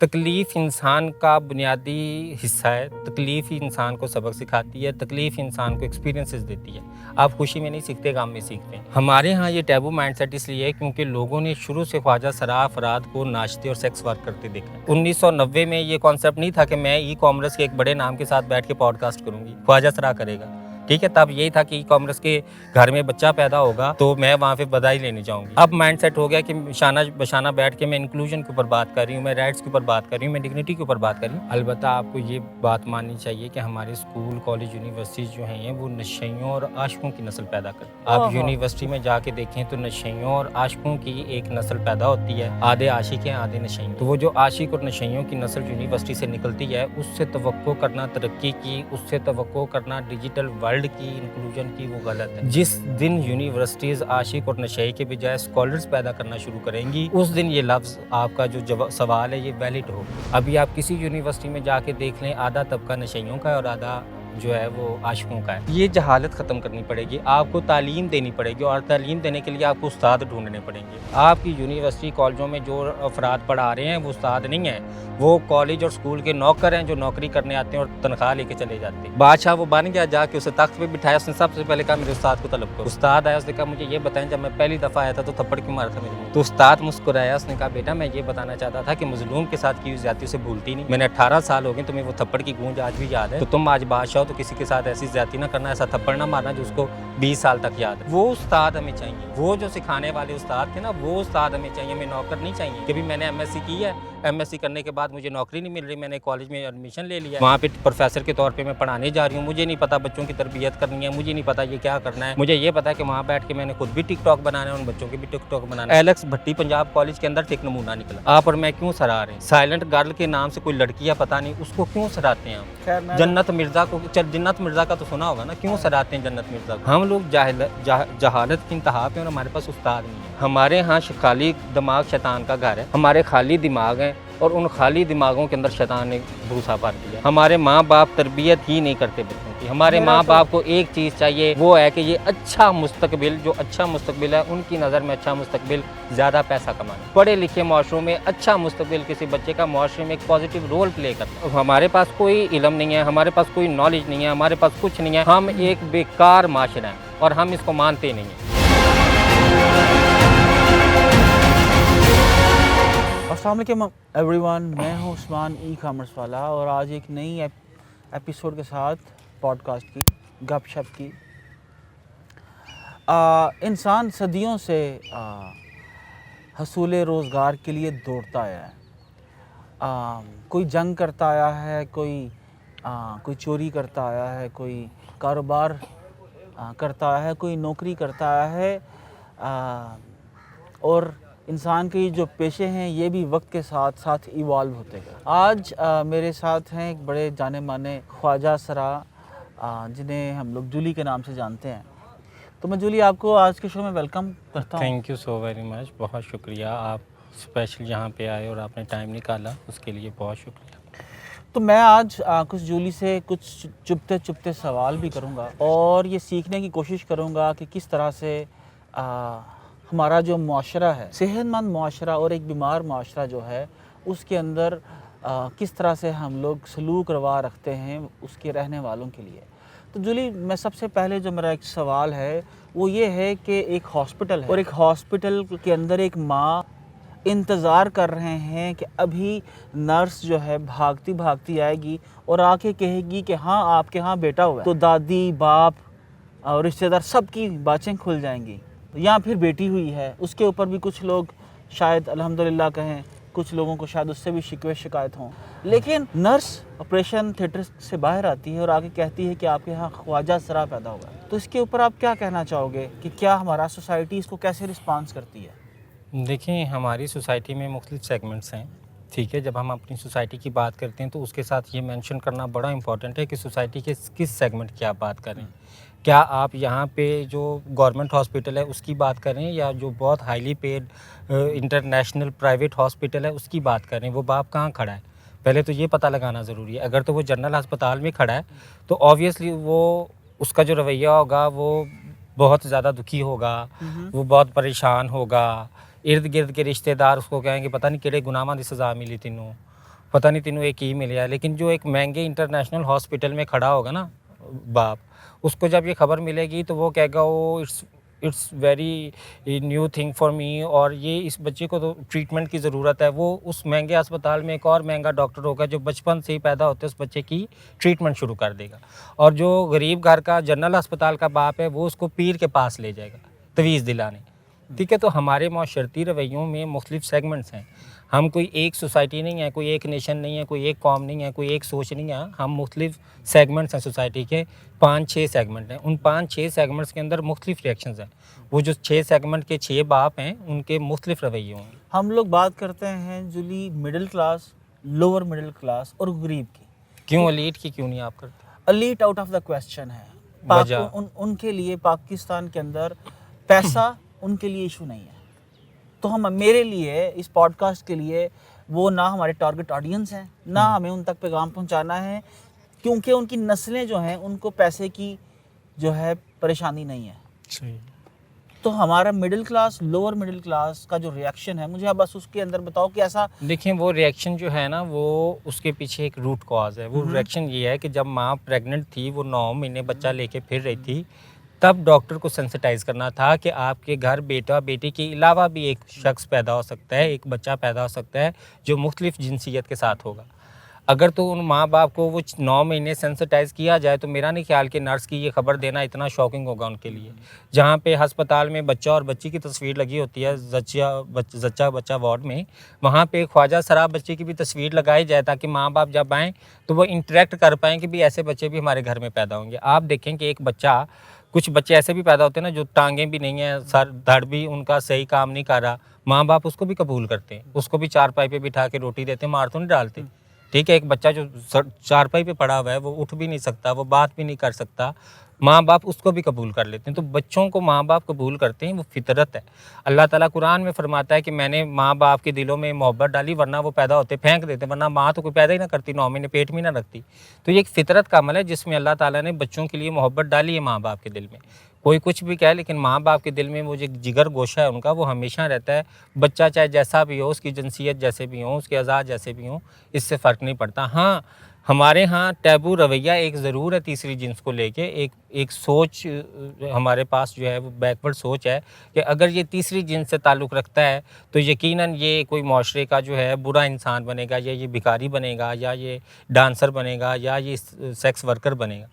तकलीफ़ इंसान का बुनियादी हिस्सा है। तकलीफ़ ही इंसान को सबक सिखाती है, तकलीफ़ इंसान को एक्सपीरियंसेस देती है। आप खुशी में नहीं सीखते, गम में सीखते हैं। हमारे यहाँ ये टैबू माइंडसेट इसलिए है क्योंकि लोगों ने शुरू से ख्वाजा सराह अफराद को नाचते और सेक्स वर्क करते देखा है। 1990 में ये कॉन्सेप्ट नहीं था कि मैं ई कॉमर्स के एक बड़े नाम के साथ बैठ के पॉडकास्ट करूँगी, ख्वाजा सराह करेगा। ठीक है, तब यही था कि ई कॉमर्स के घर में बच्चा पैदा होगा तो मैं वहाँ पे बधाई लेने जाऊँगी। अब माइंडसेट हो गया कि शाना बशाना बैठ के मैं इंक्लूजन के ऊपर बात कर रही हूँ, मैं राइट्स के ऊपर बात कर रही हूँ, मैं डिग्निटी के ऊपर बात कर रही हूँ। अलबत्ता आपको ये बात माननी चाहिए कि हमारे स्कूल, कॉलेज, यूनिवर्सिटीज़ जो हैं वो नशइयों और आशिकों की नस्ल पैदा करती है। आप यूनिवर्सिटी में जाके देखें तो नशइयों और आशिकों की एक नस्ल पैदा होती है। आधे आशिक हैं, आधे नशई। तो वो जो आशिक और नशइयों की नस्ल यूनिवर्सिटी से निकलती है, उससे तवक्को करना तरक्की की, उससे तवक्को करना डिजिटल वर्ल्ड की, इंक्लूजन की, वो गलत है। जिस दिन यूनिवर्सिटीज़ आशिक और नशई के बजाय स्कॉलर्स पैदा करना शुरू करेंगी, उस दिन ये लफ्ज़ आपका जो सवाल है ये वैलिड हो। अभी आप किसी यूनिवर्सिटी में जाके देख लें, आधा तबका नशइयों का है और आधा जो है वो आशिकों का है। ये जहालत ख़त्म करनी पड़ेगी, आपको तालीम देनी पड़ेगी और तालीम देने के लिए आपको उस्ताद ढूंढने पड़ेंगे। आपकी यूनिवर्सिटी कॉलेजों में जो अफराद पढ़ा रहे हैं वो उस्ताद नहीं हैं, वो कॉलेज और स्कूल के नौकर हैं जो नौकरी करने आते हैं और तनख्वाह लेके चले जाते हैं। बादशाह वो बन गया, जाके उसे तख्त पे बिठाया, उसने सबसे पहले कहा मेरे उस्ताद को तलब करो। उस्ताद आया, उसने कहा मुझे ये बताएं जब मैं पहली दफ़ा आया था तो थप्पड़ क्यों मारा था मेरे मुंह? तो उस्ताद मुस्कुराया, उसने कहा बेटा मैं ये बताना चाहता था कि मजलूम के साथ की हुई ज़्यादती उसे भूलती नहीं। मैंने 18 साल हो गए, तुम्हें वो थप्पड़ की गूंज आज भी याद है। तो तुम आज बादशाह हो तो किसी के साथ ऐसी ज़्यादती ना करना, ऐसा थप्पड़ ना मारना जो उसको 20 साल तक याद है। वो उस्ताद हमें चाहिए, वो जो सिखाने वाले उस्ताद थे ना, वो उस्ताद हमें चाहिए। हमें नौकर नहीं चाहिए कि भी मैंने एमएससी की है, एमएससी करने के बाद मुझे नौकरी नहीं मिल रही, मैंने कॉलेज में एडमिशन ले लिया, वहाँ पे प्रोफेसर के तौर पे मैं पढ़ाने जा रही हूँ, मुझे नहीं पता बच्चों की तरबियत करनी है, मुझे नहीं पता ये क्या करना है। मुझे ये पता है कि वहाँ बैठ के मैंने खुद भी टिकटॉक बनाना है, उन बच्चों के भी टिकटॉक बनाना है। एलेक्स भट्टी पंजाब कॉलेज के अंदर एक नमूना निकला। आप और मैं क्यों सराह रहे हैं? साइलेंट गर्ल के नाम से कोई लड़की है पता नहीं, उसको क्यों सराहते हैं हम? जन्नत मिर्जा को, जन्नत मिर्जा का तो सुना होगा ना, क्यों सराहते हैं जन्नत मिर्जा को? हम लोग जहालत की इंतहा पे और हमारे पास उस्ताद नहीं है। हमारे यहाँ खाली दिमाग शैतान का घर है, हमारे खाली दिमाग हैं और उन खाली दिमागों के अंदर शैतान ने भूसा भर दिया। हमारे माँ बाप तरबियत ही नहीं करते बच्चों की। हमारे माँ बाप को एक चीज़ चाहिए, वो है कि ये अच्छा मुस्तकबिल, जो अच्छा मुस्तकबिल है उनकी नज़र में अच्छा मुस्तकबिल ज़्यादा पैसा कमाना। पढ़े लिखे माशरों में अच्छा मुस्तकबिल किसी बच्चे का माशरे में एक पॉजिटिव रोल प्ले करना। हमारे पास कोई इल्म नहीं है, हमारे पास कोई नॉलेज नहीं है, हमारे पास कुछ नहीं है, हम एक बेकार माशरा हैं और हम इसको मानते नहीं हैं। अस्सलाम वालेकुम एवरीवन, मैं हूं उस्मान ई कॉमर्स वाला और आज एक नई एपिसोड के साथ पॉडकास्ट की गपशप की। इंसान सदियों से हसूल रोज़गार के लिए दौड़ता आया है। कोई जंग करता आया है, कोई चोरी करता आया है, कोई कारोबार करता आया है, कोई नौकरी करता आया है। और इंसान के जो पेशे हैं ये भी वक्त के साथ साथ इवॉल्व होते गए। आज मेरे साथ हैं एक बड़े जाने माने ख्वाजा सराह, जिन्हें हम लोग जूली के नाम से जानते हैं। तो मैं जूली आपको आज के शो में वेलकम करता हूँ। Thank you so very much, बहुत शुक्रिया, आप स्पेशल यहाँ पे आए और आपने टाइम निकाला, उसके लिए बहुत शुक्रिया। तो मैं आज कुछ जूली से कुछ चुपते चुपते सवाल भी करूँगा और ये सीखने की कोशिश करूँगा कि किस तरह से हमारा जो मुआशरा है, सेहतमंद मुआशरा और एक बीमार मुआशरा जो है उसके अंदर किस तरह से हम लोग सलूक रवा रखते हैं उसके रहने वालों के लिए। तो जूली, मैं सबसे पहले जो मेरा एक सवाल है वो ये है कि एक हॉस्पिटल है और एक हॉस्पिटल के अंदर एक माँ इंतज़ार कर रहे हैं कि अभी नर्स जो है भागती भागती आएगी और आके कहेगी कि हाँ आपके यहाँ बेटा हुआ है। तो दादी, बाप और रिश्तेदार सबकी बातें खुल जाएंगी। या फिर बेटी हुई है, उसके ऊपर भी कुछ लोग शायद अल्हम्दुलिल्लाह कहें, कुछ लोगों को शायद उससे भी शिकवे शिकायत हों। लेकिन नर्स ऑपरेशन थिएटर से बाहर आती है और आके कहती है कि आपके यहाँ ख्वाजा सराह पैदा हुआ है। तो इसके ऊपर आप क्या कहना चाहोगे कि क्या हमारा सोसाइटी इसको कैसे रिस्पॉन्स करती है? देखिए, हमारी सोसाइटी में मुख्तलिफ सेगमेंट्स हैं, ठीक है। जब हम अपनी सोसाइटी की बात करते हैं तो उसके साथ ये मेंशन करना बड़ा इंपॉर्टेंट है कि सोसाइटी के किस सेगमेंट की आप बात करें। क्या आप यहाँ पे जो गवर्नमेंट हॉस्पिटल है उसकी बात करें या जो बहुत highly paid international private hospital है उसकी बात करें? वो बाप कहाँ खड़ा है, पहले तो ये पता लगाना ज़रूरी है। अगर तो वो जनरल अस्पताल में खड़ा है तो ऑब्वियसली वो उसका जो रवैया होगा वो बहुत ज़्यादा दुखी होगा, वो बहुत परेशान होगा। इर्द गिर्द के रिश्तेदार उसको कहेंगे पता नहीं किहड़े गुनाहां दी सज़ा मिली तेनों, पता नहीं तीनों एक ही मिले, लेकिन जो एक महंगे इंटरनेशनल हॉस्पिटल में खड़ा होगा ना बाप, उसको जब ये खबर मिलेगी तो वो कहेगा वो it's very new thing for me, और ये इस बच्चे को तो ट्रीटमेंट की ज़रूरत है। वो उस महंगे अस्पताल में एक और महंगा डॉक्टर होगा जो बचपन से ही पैदा होते उस बच्चे की ट्रीटमेंट शुरू कर देगा। और जो गरीब घर का जनरल अस्पताल का बाप है वो उसको पीर के पास ले जाएगा तवीज़ दिलाने। ठीक है, तो हमारे माशरती रवैयों में मुख्तलिफ सेगमेंट्स हैं। हम कोई एक सोसाइटी नहीं है, कोई एक नेशन नहीं है, कोई एक कौम नहीं है, कोई एक सोच नहीं है। हम मुख्तलिफ सेगमेंट्स हैं सोसाइटी के, 5-6 सेगमेंट हैं। उन 5-6 सेगमेंट्स के अंदर मुख्तलिफ रिएक्शंस हैं। वो जो 6 सेगमेंट के 6 बाप हैं उनके मुख्तलिफ रवैये होंगे। हम लोग बात करते हैं जूली middle class, lower middle class और गरीब की। क्यों एलीट की क्यों नहीं आप करते? Elite out of the question है। वजह? उनके लिए पाकिस्तान के अंदर पैसा उनके लिए इशू नहीं है। तो हम मेरे लिए इस पॉडकास्ट के लिए वो ना हमारे टारगेट ऑडियंस हैं, ना हमें उन तक पैगाम पहुंचाना है, क्योंकि उनकी नस्लें जो हैं उनको पैसे की जो है परेशानी नहीं है। सही। तो हमारा middle class, lower middle class का जो रिएक्शन है, मुझे आप बस उसके अंदर बताओ कि ऐसा। देखिए वो रिएक्शन जो है ना वो उसके पीछे एक रूट कॉज है। वो रिएक्शन ये है कि जब माँ प्रेग्नेंट थी, वो 9 महीने बच्चा लेके फिर रही थी, तब डॉक्टर को सेंसिटाइज करना था कि आपके घर बेटा बेटी के अलावा भी एक शख्स पैदा हो सकता है, एक बच्चा पैदा हो सकता है जो मुख्तलिफ जिनसियत के साथ होगा। अगर तो उन माँ बाप को वो 9 महीने सेंसिटाइज किया जाए तो मेरा नहीं ख्याल कि नर्स की ये खबर देना इतना शॉकिंग होगा उनके लिए। जहाँ पे अस्पताल में बच्चा और बच्ची की तस्वीर लगी होती है जच्चा बच्चा वार्ड में, वहाँ पे ख्वाजा सराब बच्चे की भी तस्वीर लगाई जाए ताकि माँ बाप जब आएँ तो वो इंटरेक्ट कर पाएँ कि भी ऐसे बच्चे भी हमारे घर में पैदा होंगे। आप देखें कि एक बच्चा, कुछ बच्चे ऐसे भी पैदा होते हैं ना जो टांगें भी नहीं हैं, सर धड़ भी उनका सही काम नहीं कर रहा, माँ बाप उसको भी कबूल करते हैं, उसको भी चारपाई पे बिठा के रोटी देते हैं, मार तो नहीं डालते। ठीक है, एक बच्चा जो चारपाई पे पड़ा हुआ है, वो उठ भी नहीं सकता, वो बात भी नहीं कर सकता, माँ बाप उसको भी कबूल कर लेते हैं। तो बच्चों को माँ बाप कबूल करते हैं, वो फितरत है। अल्लाह ताला कुरान में फरमाता है कि मैंने माँ बाप के दिलों में मोहब्बत डाली, वरना वो पैदा होते फेंक देते, वरना माँ तो कोई पैदा ही ना करती, 9 महीने पेट में ना रखती। तो ये एक फितरत का अमल है जिसमें अल्लाह ताला ने बच्चों के लिए मोहब्बत डाली है माँ बाप के दिल में। कोई कुछ भी कहे, लेकिन माँ बाप के दिल में वो जो जिगर गोशा है उनका, वो हमेशा रहता है। बच्चा चाहे जैसा भी हो, उसकी जिनसियत जैसे भी हो, उसके आज़ाद जैसे भी हों, इससे फ़र्क नहीं पड़ता। हाँ, हमारे यहाँ टैबू रवैया एक ज़रूर है तीसरी जिन्स को लेके। एक सोच हमारे पास जो है वो बैकवर्ड सोच है कि अगर ये तीसरी जिन्स से ताल्लुक़ रखता है तो यकीनन ये कोई माशरे का जो है बुरा इंसान बनेगा, या ये भिखारी बनेगा, या ये डांसर बनेगा, या ये सेक्स वर्कर बनेगा।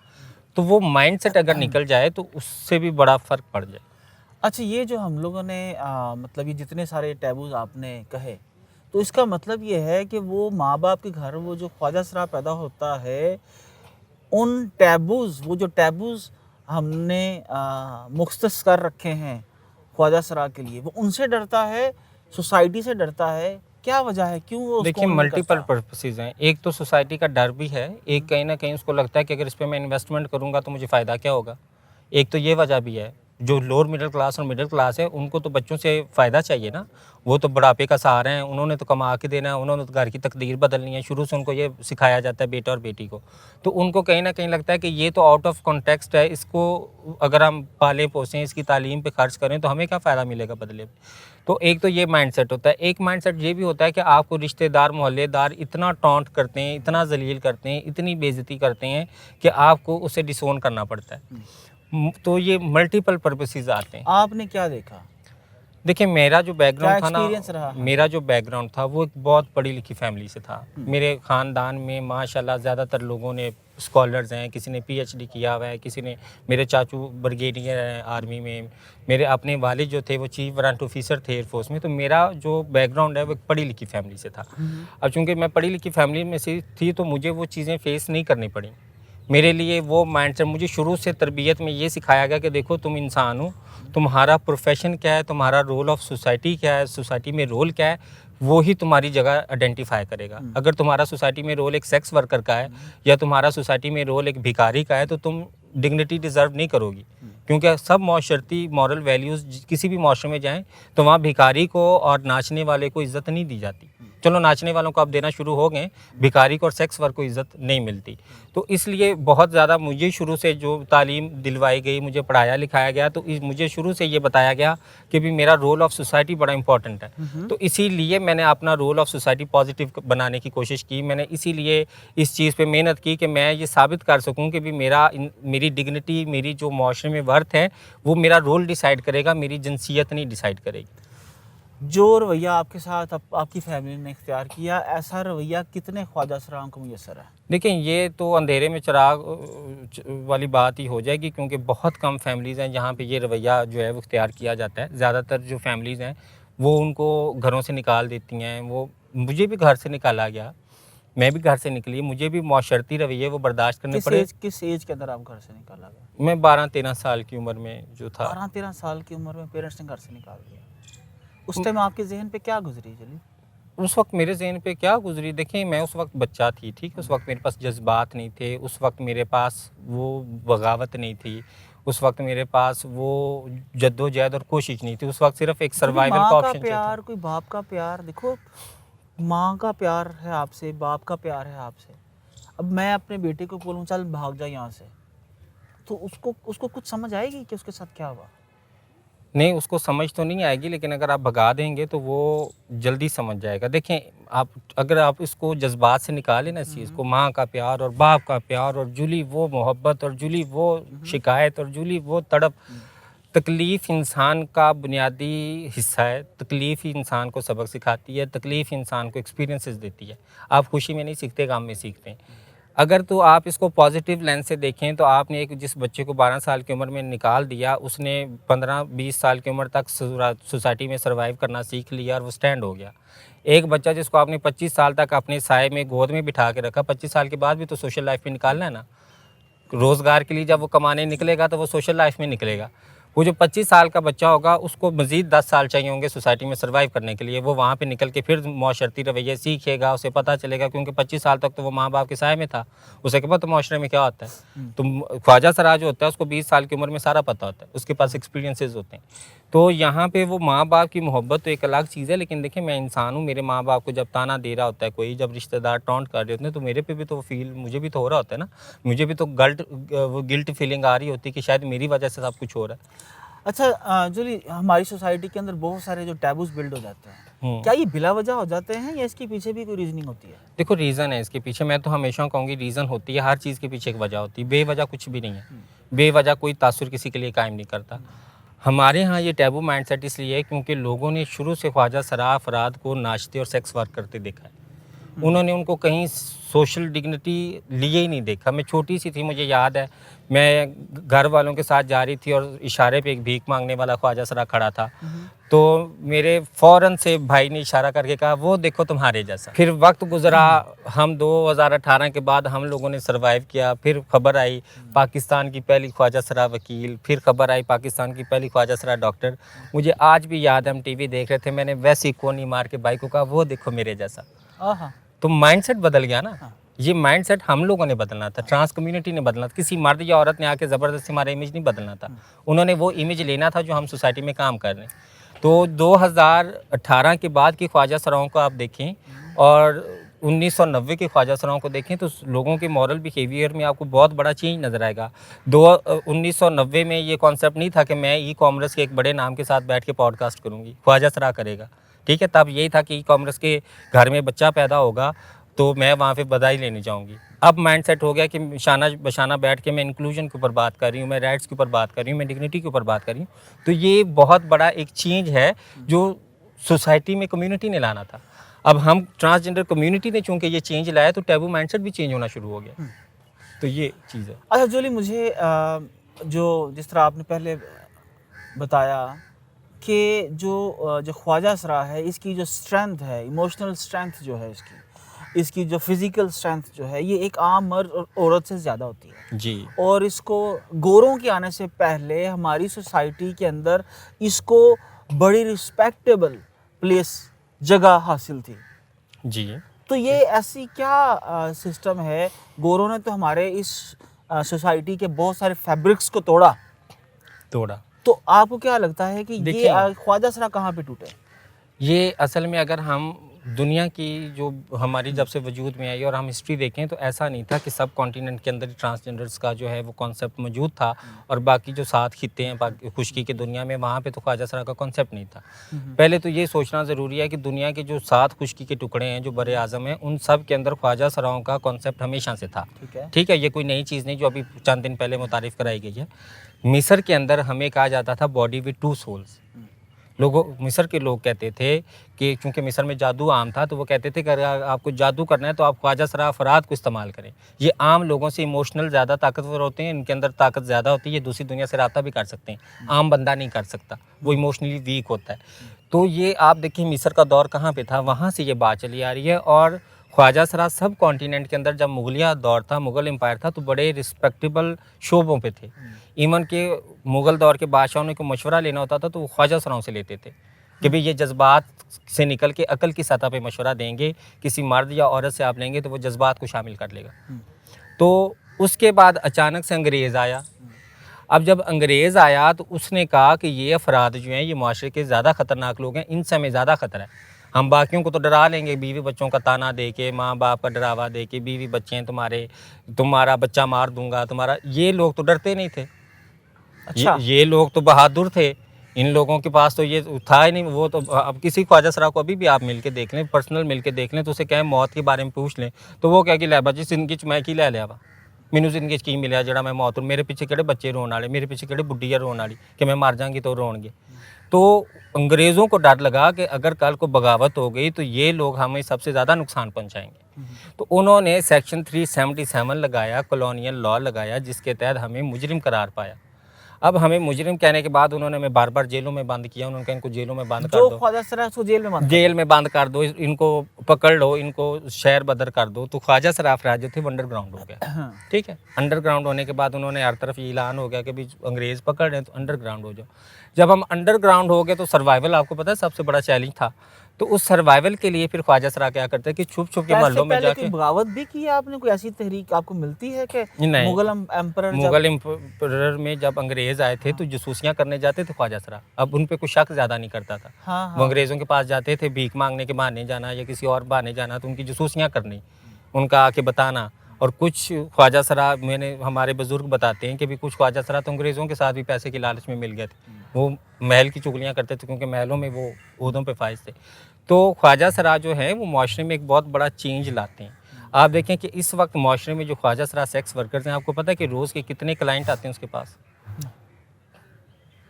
तो वो माइंडसेट अगर निकल जाए तो उससे भी बड़ा फ़र्क पड़ जाए। अच्छा, ये जो हम लोगों ने मतलब ये जितने सारे टैबूज़ आपने कहे, तो इसका मतलब ये है कि वो माँ बाप के घर वो जो ख्वाजा सरा पैदा होता है, उन टैबूज़, वो जो टैबूज़ हमने मुख्तस कर रखे हैं ख्वाजा सरा के लिए, वो उनसे डरता है, सोसाइटी से डरता है? क्या वजह है, क्यों वो उसको देखिए नहीं मल्टीपल करता? पर्पसेस हैं। एक तो सोसाइटी का डर भी है, एक कहीं ना कहीं उसको लगता है कि अगर इस पे मैं इन्वेस्टमेंट करूंगा तो मुझे फ़ायदा क्या होगा। एक तो ये वजह भी है। जो लोअर मिडिल क्लास और मिडिल क्लास है उनको तो बच्चों से फ़ायदा चाहिए ना, वो तो बुढ़ापे का सहारा है, उन्होंने तो कमा के देना है, उन्होंने तो घर की तकदीर बदलनी है। शुरू से उनको ये सिखाया जाता है बेटा और बेटी को, तो उनको कहीं ना कहीं लगता है कि ये तो आउट ऑफ कॉन्टेक्स्ट है, इसको अगर हम पालें पोसें, इसकी तालीम पे खर्च करें तो हमें क्या फ़ायदा मिलेगा बदले में। तो एक तो ये माइंडसेट होता है। एक माइंडसेट ये भी होता है कि आपको रिश्तेदार मोहल्लेदार इतना टॉन्ट करते हैं, इतना जलील करते हैं, इतनी बेइज्जती करते हैं कि आपको उसे डिसोन करना पड़ता है। तो ये मल्टीपल पर्पसेस आते हैं। आपने क्या देखा? देखिए मेरा जो बैकग्राउंड था एक्सपीरियंस रहा? ना, मेरा जो बैकग्राउंड था वो एक बहुत पढ़ी लिखी फैमिली से था। मेरे ख़ानदान में माशाल्लाह ज़्यादातर लोगों ने स्कॉलर्स हैं, किसी ने पीएचडी किया हुआ है, किसी ने, मेरे चाचू ब्रिगेडियर हैं आर्मी में, मेरे अपने वालिद जो थे वो चीफ वारंट ऑफिसर थे एयरफोर्स में। तो मेरा जो बैकग्राउंड है वो एक पढ़ी लिखी फैमिली से था। अब चूँकि मैं पढ़ी लिखी फैमिली में से थी तो मुझे वो चीज़ें फेस नहीं करनी पड़ी। मेरे लिए वो माइंडसेट, मुझे शुरू से तरबियत में ये सिखाया गया कि देखो तुम इंसान हो, तुम्हारा प्रोफेशन क्या है, तुम्हारा रोल ऑफ सोसाइटी क्या है, सोसाइटी में रोल क्या है, वो ही तुम्हारी जगह आइडेंटिफाई करेगा। अगर तुम्हारा सोसाइटी में रोल एक सेक्स वर्कर का है या तुम्हारा सोसाइटी में रोल एक भिखारी का है तो तुम डिग्निटी डिज़र्व नहीं करोगी, क्योंकि सब माशरती मॉरल वैल्यूज़ किसी भी माशरे में जाएँ तो वहाँ भिखारी को और नाचने वाले को इज़्ज़त नहीं दी जाती। चलो नाचने वालों को अब देना शुरू हो गए, भिखारी को और सेक्स वर्क को इज़्ज़त नहीं मिलती। तो इसलिए बहुत ज़्यादा मुझे शुरू से जो तालीम दिलवाई गई, मुझे पढ़ाया लिखाया गया, तो मुझे शुरू से ये बताया गया कि भी मेरा रोल ऑफ सोसाइटी बड़ा इंपॉर्टेंट है। तो इसीलिए मैंने अपना रोल ऑफ सोसाइटी पॉजिटिव बनाने की कोशिश की। मैंने इसीलिए इस चीज़ पे मेहनत की कि मैं ये साबित कर सकूं कि भी मेरी डिग्निटी, मेरी जो माशरे में वर्थ है, वो मेरा रोल डिसाइड करेगा, मेरी जिनसियत नहीं डिसाइड करेगी। जो रवैया आपके साथ आपकी फैमिली ने इख्तियार किया, ऐसा रवैया कितने ख्वाजा सराओं को मुयसर है? देखिए, ये तो अंधेरे में चिराग वाली बात ही हो जाएगी, क्योंकि बहुत कम फैमिलीज़ हैं जहाँ पे ये रवैया जो है वो इख्तियार किया जाता है। ज़्यादातर जो फैमिलीज़ हैं वो उनको घरों से निकाल देती हैं। वो मुझे भी घर से निकाला गया, मैं भी घर से निकली, मुझे भी माशरती रवैये वो बर्दाश्त करने पड़े। किस एज के अंदर आप घर से निकाला गया? मैं 12-13 साल की उम्र में जो था। 12-13 साल की उम्र में पेरेंट्स ने घर से निकाल दिया। उस टाइम आपके जहन पे क्या गुजरी जली? उस वक्त मेरे ज़हन पे क्या गुजरी, देखिए मैं उस वक्त बच्चा थी, ठीक है। उस वक्त मेरे पास जज्बात नहीं थे, उस वक्त मेरे पास वो बगावत नहीं थी, उस वक्त मेरे पास वो जद्दोजहद और कोशिश नहीं थी। उस वक्त सिर्फ एक सर्वाइवल का माँ का ऑप्शन प्यार, कोई बाप का प्यार, देखो माँ का प्यार है आपसे, बाप का प्यार है आपसे। अब मैं अपने बेटे को बोलूँ चल भाग जा यहाँ से, तो उसको कुछ समझ आएगी कि उसके साथ क्या हुआ? नहीं, उसको समझ तो नहीं आएगी, लेकिन अगर आप भगा देंगे तो वो जल्दी समझ जाएगा। देखें, अगर आप इसको जज्बात से निकालें ना इस चीज़ को, माँ का प्यार और बाप का प्यार और जुली वो मोहब्बत और जुली वो शिकायत और जुली वो तड़प, तकलीफ़ इंसान का बुनियादी हिस्सा है। तकलीफ़ ही इंसान को सबक सिखाती है, तकलीफ़ इंसान को एक्सपीरियंसेस देती है। आप खुशी में नहीं सीखते, गम में सीखते हैं। अगर तो आप इसको पॉजिटिव लेंस से देखें तो आपने एक जिस बच्चे को 12 साल की उम्र में निकाल दिया, उसने 15-20 साल की उम्र तक सोसाइटी में सर्वाइव करना सीख लिया और वो स्टैंड हो गया। एक बच्चा जिसको आपने 25 साल तक अपने साए में गोद में बिठा के रखा, 25 साल के बाद भी तो सोशल लाइफ में निकालना है ना। रोज़गार के लिए जब वो कमाने निकलेगा तो वो सोशल लाइफ में निकलेगा। वो जो 25 साल का बच्चा होगा उसको मज़ीद 10 साल चाहिए होंगे सोसाइटी में सर्वाइव करने के लिए। वो वहाँ पे निकल के फिर माशरती रवैये सीखेगा, उसे पता चलेगा, क्योंकि 25 साल तक तो वो माँ बाप के साए में था, उसे क्या पता माशरे में क्या होता है। तो ख्वाजा सरा जो होता है उसको 20 साल की उम्र में सारा पता होता है, उसके पास एक्सपीरियंसेस होते हैं। तो यहाँ पे वो माँ बाप की मोहब्बत तो एक अलग चीज़ है, लेकिन देखिए मैं इंसान हूँ, मेरे माँ बाप को जब ताना दे रहा होता है कोई, जब रिश्तेदार टॉन्ट कर रहे होते हैं, तो मेरे पे भी तो फील, मुझे भी तो हो रहा होता है ना। मुझे भी तो गिल्ट फीलिंग आ रही होती है कि शायद मेरी वजह से सब कुछ हो रहा है। अच्छा जूली, हमारी सोसाइटी के अंदर बहुत सारे जो टैबूज बिल्ड हो जाते हैं, क्या ये बिला वजह हो जाते हैं या इसके पीछे भी कोई रीजनिंग होती है? देखो, रीज़न है इसके पीछे, मैं तो हमेशा कहूँगी रीज़न होती है, हर चीज़ के पीछे एक वजह होती है। बेवजह कुछ भी नहीं है, बेवजह कोई तासुर किसी के लिए कायम नहीं करता। हमारे यहाँ ये टैबू माइंडसेट इसलिए है क्योंकि लोगों ने शुरू से ख्वाजा सरा अफराद को नाचते और सेक्स वर्क करते देखा है। उन्होंने उनको कहीं सोशल डिग्निटी लिए ही नहीं देखा। मैं छोटी सी थी, मुझे याद है, मैं घर वालों के साथ जा रही थी और इशारे पे एक भीख मांगने वाला ख्वाजा सरा खड़ा था, तो मेरे फ़ौरन से भाई ने इशारा करके कहा वो देखो तुम्हारे जैसा। फिर वक्त गुजरा, हम 2018 के बाद हम लोगों ने सर्वाइव किया। फिर खबर आई पाकिस्तान की पहली ख्वाजा सरा वकील, फिर खबर आई पाकिस्तान की पहली ख्वाजा सरा डॉक्टर। मुझे आज भी याद है, हम टीवी देख रहे थे, मैंने वैसे ही कोनी मार के भाई को कहा वो देखो मेरे जैसा। तो माइंडसेट बदल गया ना। ये माइंडसेट हम लोगों ने बदलना था, ट्रांस कम्युनिटी ने बदलना था। किसी मर्द या औरत ने आके ज़बरदस्ती हमारा इमेज नहीं बदलना था। उन्होंने वो इमेज लेना था जो हम सोसाइटी में काम कर रहे हैं। तो 2018 के बाद की ख्वाजा सराओं को आप देखें और 1990 के ख्वाजा सराओं को देखें तो लोगों के मॉरल बिहेवियर में आपको बहुत बड़ा चेंज नज़र आएगा। 1990 में ये कॉन्सेप्ट नहीं था कि मैं ई कॉमर्स के एक बड़े नाम के साथ बैठ के पॉडकास्ट करूँगी, ख्वाजा सरा करेगा, ठीक है। तब यही था कि ई कॉमर्स के घर में बच्चा पैदा होगा तो मैं वहाँ पे बधाई लेने जाऊँगी। अब माइंडसेट हो गया कि शाना बशाना बैठ के मैं इंक्लूजन के ऊपर बात कर रही हूँ, मैं राइट्स के ऊपर बात कर रही हूँ, मैं डिग्निटी के ऊपर बात कर रही हूँ। तो ये बहुत बड़ा एक चेंज है जो सोसाइटी में कम्युनिटी ने लाना था। अब हम ट्रांसजेंडर कम्युनिटी ने चूँकि ये चेंज लाया तो टैबू माइंडसेट भी चेंज होना शुरू हो गया। तो ये चीज़ है। अच्छा जूली, मुझे जो जिस तरह आपने पहले बताया कि जो ख्वाजा सरा है, इसकी जो स्ट्रेंथ है, इमोशनल स्ट्रेंथ जो है इसकी जो फिज़िकल स्ट्रेंथ जो है, ये एक आम मर्द और औरत से ज़्यादा होती है जी। और इसको गोरों के आने से पहले हमारी सोसाइटी के अंदर इसको बड़ी रिस्पेक्टेबल प्लेस, जगह हासिल थी जी। तो ये ऐसी क्या सिस्टम है? गोरों ने तो हमारे इस सोसाइटी के बहुत सारे फैब्रिक्स को तोड़ा। तो आपको क्या लगता है कि ये ख्वाजा सरा कहाँ पे टूटे? ये असल में अगर हम दुनिया की जो हमारी जब से वजूद में आई और हम हिस्ट्री देखें तो ऐसा नहीं था कि सब कॉन्टिनेंट के अंदर ट्रांसजेंडर्स का जो है वो कॉन्सेप्ट मौजूद था और बाकी जो 7 खित्ते हैं खुशकी की दुनिया में वहाँ पे तो ख्वाजा सरा का कॉन्सेप्ट नहीं था। पहले तो ये सोचना ज़रूरी है कि दुनिया के जो 7 खुशकी के टुकड़े हैं जो बड़े आज़म हैं उन सब के अंदर ख्वाजा सराओं का कॉन्सेप्ट हमेशा से था। ठीक है, ये कोई नई चीज़ नहीं जो अभी चंद दिन पहले मुतारिफ़ कराई गई है। मिस्र के अंदर हमें कहा जाता था बॉडी विद 2 सोल्स। मिस्र के लोग कहते थे कि चूंकि मिस्र में जादू आम था तो वो कहते थे कि अगर आपको जादू करना है तो आप ख्वाजा सरा अफराद को इस्तेमाल करें। ये आम लोगों से इमोशनल ज़्यादा ताकतवर होते हैं, इनके अंदर ताकत ज़्यादा होती है, ये दूसरी दुनिया से रब्ता भी कर सकते हैं। आम बंदा नहीं कर सकता, वो इमोशनली वीक होता है। तो ये आप देखिए मिस्र का दौर कहाँ पे था, वहाँ से ये बात चली आ रही है। और ख्वाजा सरा सब कॉन्टिनेंट के अंदर जब मुगलिया दौर था, मुग़ल एम्पायर था, तो बड़े रिस्पेक्टेबल शोबों पे थे। इवन के मुग़ल दौर के बादशाहों ने कोई मशवरा लेना होता था तो वो ख्वाजा सराओं से लेते थे कि भाई ये जज्बात से निकल के अकल की सतह पे मशवरा देंगे, किसी मर्द या औरत से आप लेंगे तो वो जज्बात को शामिल कर लेगा। तो उसके बाद अचानक से अंग्रेज़ आया। अब जब अंग्रेज़ आया तो उसने कहा कि ये अफराद जो हैं ये माशरे के ज़्यादा ख़तरनाक लोग हैं, इनसे हमें ज़्यादा ख़तरा है। हम बाकियों को तो डरा लेंगे, बीवी बच्चों का ताना दे के, माँ बाप का डरावा दे के, बीवी बच्चे हैं तुम्हारे, तुम्हारा बच्चा मार दूंगा तुम्हारा। ये लोग तो डरते नहीं थे। अच्छा। ये लोग तो बहादुर थे। इन लोगों के पास तो ये था ही नहीं। वो तो अब किसी ख्वाजा सरा को अभी भी आप मिल के देख लें, पर्सनल मिल के देख लें, तो उसे कहें मौत के बारे में पूछ लें तो वो क्या कि लै बजी जिंदगी च मैं की लै लिया वा, मैनू जिंदगी च की मिलिया जेड़ा मैं मौत, मेरे पीछे किहड़े बच्चे रोन वाले, मेरे पीछे किहड़े बुढ़ी है रोन वाली कि मैं मर जाऊंगी तो रोणगे। तो अंग्रेज़ों को डर लगा कि अगर कल को बगावत हो गई तो ये लोग हमें सबसे ज़्यादा नुकसान पहुंचाएंगे। तो उन्होंने सेक्शन 377 लगाया, कॉलोनियल लॉ लगाया, जिसके तहत हमें मुजरिम करार पाया। अब हमें मुजरिम कहने के बाद उन्होंने हमें बार बार जेलों में बंद किया। उन्होंने कहा इनको जेलों में बंद कर जो दो, ख्वाजा सरा है उसको जेल में बंद जेल में बंद कर दो, इनको पकड़ लो, इनको शहर बदर कर दो। तो ख्वाजा सरा अफराद जो थे वो अंडरग्राउंड हो गया। हाँ। ठीक है, अंडरग्राउंड होने के बाद उन्होंने हर तरफ ये ऐलान हो गया कि भी अंग्रेज़ पकड़ रहे हैं तो अंडरग्राउंड हो जाओ। जब हम अंडरग्राउंड हो गए तो सर्वाइवल आपको पता है सबसे बड़ा चैलेंज था। तो उस सर्वाइवल के लिए फिर ख्वाजा सरा क्या करते हैं कि छुप छुप के महलों में जाके बगावत भी की है आपने? कोई ऐसी तहरीक आपको मिलती है कि नहीं, मुगल एम्परर में जब अंग्रेज़ आए थे तो जासूसियाँ करने जाते थे ख्वाजा सरा। अब उन पे कुछ शक ज़्यादा नहीं करता था। हाँ, वो अंग्रेज़ों के पास जाते थे भीख मांगने के बहाने जाना या किसी और बहाने जाना, तो उनकी जासूसियाँ करनी, उनका आके बताना। और कुछ ख्वाजा सरा मैंने हमारे बुजुर्ग बताते हैं कि भी कुछ ख्वाजा सरा तो अंग्रेज़ों के साथ भी पैसे के लालच में मिल गए थे। वो महल की चुगलियाँ करते थे क्योंकि महलों में वो ओहदों पे फाइज थे। तो ख्वाजा सरा जो है वो माशरे में एक बहुत बड़ा चेंज लाते हैं। आप देखें कि इस वक्त माशरे में जो ख्वाजा सरा सेक्स वर्कर्स हैं, आपको पता है कि रोज़ के कितने क्लाइंट आते हैं उसके पास?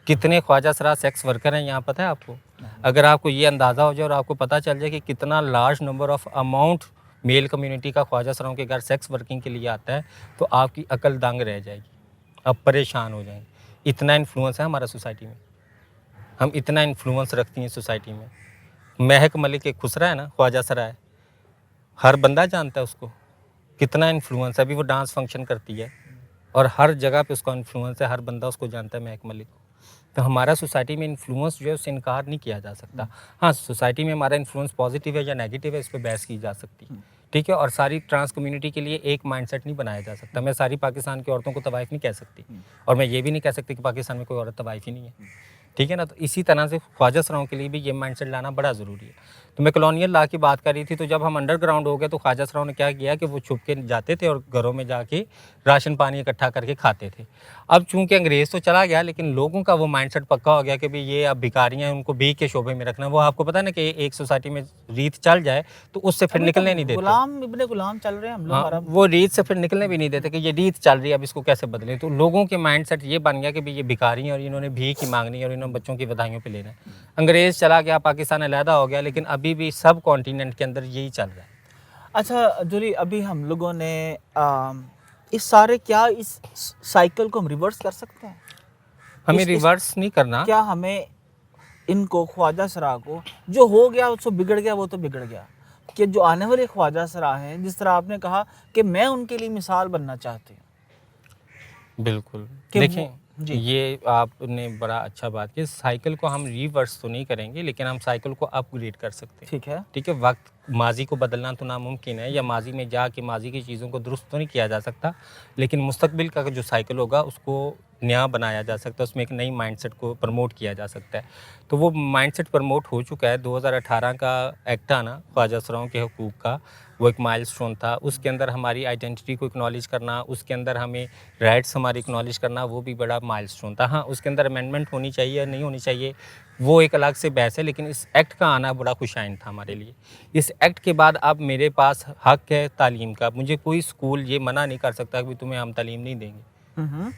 कितने ख्वाजा सरा सेक्स वर्कर हैं यहाँ पता है आपको? अगर आपको ये अंदाज़ा हो जाए और आपको पता चल जाए कि कितना large number of amount male community का ख्वाजा सराओं के घर सेक्स वर्किंग के लिए आता है तो आपकी अकल दंग रह जाएगी, आप परेशान हो जाएंगे। इतना इन्फ्लुएंस है हमारा सोसाइटी में, हम इतना इन्फ्लुएंस रखती हैं सोसाइटी में। महक मलिक एक खुसरा है ना, ख्वाजा सरा है, हर बंदा जानता है उसको, कितना इन्फ्लुएंस है। अभी वो डांस फंक्शन करती है और हर जगह पे उसका इन्फ्लुएंस है, हर बंदा उसको जानता है महक मलिक को। तो हमारा सोसाइटी में इन्फ्लुएंस जो है उससे इनकार नहीं किया जा सकता। हाँ, सोसाइटी में हमारा इन्फ्लुएंस पॉजिटिव है या नेगेटिव है, इस पर बहस की जा सकती है। ठीक है, और सारी ट्रांस कम्युनिटी के लिए एक माइंडसेट नहीं बनाया जा सकता। मैं सारी पाकिस्तान की औरतों को तवाइफ नहीं कह सकती और मैं ये भी नहीं कह सकती कि पाकिस्तान में कोई औरत तवाइफ ही नहीं है। ठीक है ना, तो इसी तरह से ख्वाजा सराओं के लिए भी ये माइंडसेट लाना बड़ा ज़रूरी है। तो मैं कॉलोनियल लॉ की बात कर रही थी। तो जब हम अंडरग्राउंड हो गए तो ख्वाजा सराओं ने क्या किया कि वो छुप के जाते थे और घरों में जाके राशन पानी इकट्ठा करके खाते थे। अब चूंकि अंग्रेज़ तो चला गया लेकिन लोगों का वो माइंडसेट पक्का हो गया कि भाई ये अब भिखारी हैं, उनको भीख के शोबे में रखना। वो आपको पता है ना कि एक सोसाइटी में रीत चल जाए तो उससे फिर निकलने नहीं देते। गुलाम इब्ने गुलाम चल रहे हैं हम लोग। हाँ, वो रीत से फिर निकलने भी नहीं देते कि ये रीत चल रही है अब इसको कैसे बदलें। तो लोगों के माइंडसेट ये बन गया कि भाई ये भिखारी हैं और इन्होंने भीख ही मांगनी है और इन्होंने बच्चों की बधाइयों पे लेना है। अंग्रेज़ चला गया, पाकिस्तान अलहदा हो गया, लेकिन अभी भी सब कॉन्टिनेंट के अंदर यही चल रहा है। अच्छा जोली, अभी हम लोगों ने इस साइकिल को हम रिवर्स कर सकते हैं? हमें रिवर्स नहीं करना। क्या हमें इनको ख्वाजा सरा को जो हो गया उसको बिगड़ गया वो तो बिगड़ गया, कि जो आने वाले ख्वाजा सरा हैं, जिस तरह आपने कहा कि मैं उनके लिए मिसाल बनना चाहती हूँ। बिल्कुल, कि देखें ये आपने बड़ा अच्छा बात की। साइकिल को हम रिवर्स तो नहीं करेंगे लेकिन हम साइकिल को अपग्रेड कर सकते हैं। ठीक है, ठीक है, वक्त माजी को बदलना तो नामुमकिन है या माजी में जाके माजी की चीज़ों को दुरुस्त तो नहीं किया जा सकता, लेकिन मुस्तकबिल का जो साइकिल होगा उसको नया बनाया जा सकता है, उसमें एक नई माइंडसेट को प्रमोट किया जा सकता है। तो वो माइंडसेट प्रमोट हो चुका है। 2018 का एक्ट आना ख्वाजा असराओं के हकूक़ का, वो एक माइलस्टोन था। उसके अंदर हमारी आइडेंटिटी को एक्नॉलेज करना, उसके अंदर हमें राइट्स हमारी एक्नॉलेज करना, वो भी बड़ा माइलस्टोन था। हाँ, उसके अंदर अमेंडमेंट होनी चाहिए या नहीं होनी चाहिए, वो एक अलग से बहस है, लेकिन इस एक्ट का आना बड़ा खुशाइन था हमारे लिए। इस एक्ट के बाद अब मेरे पास हक़ है तालीम का। मुझे कोई स्कूल ये मना नहीं कर सकता कि तुम्हें हम तालीम नहीं देंगे।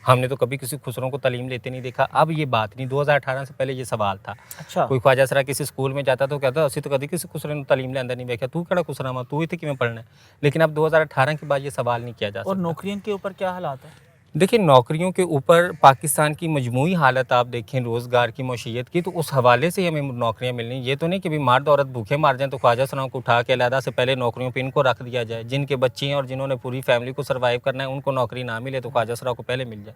हमने तो कभी किसी खुसरों को तालीम लेते नहीं देखा। अब ये बात नहीं, 2018 से पहले ये सवाल था। अच्छा। कोई ख्वाजा असरा किसी स्कूल में जाता तो कहता असी तो कभी किसी खुसरे ने तालीम लेंदा नहीं देखा, तू केड़ा खुसरा वा, तू इत्थे किवें पढ़ना है। लेकिन अब 2018 के बाद ये सवाल नहीं किया जा और सकता। नौकरियों के ऊपर क्या हालात है? देखिए, नौकरियों के ऊपर पाकिस्तान की मजमूई हालत आप देखें रोज़गार की, मौशियत की, तो उस हवाले से हमें नौकरियां मिलनी। ये तो नहीं कि भी मर्द औरत भूखे मार जाएं तो ख्वाजा असराओं को उठा के अलहदा से पहले नौकरियों पे इनको रख दिया जाए। जिनके बच्चे हैं और जिन्होंने पूरी फैमिली को सर्वाइव करना है, उनको नौकरी ना मिले तो ख्वाजा असराओं को पहले मिल जाए।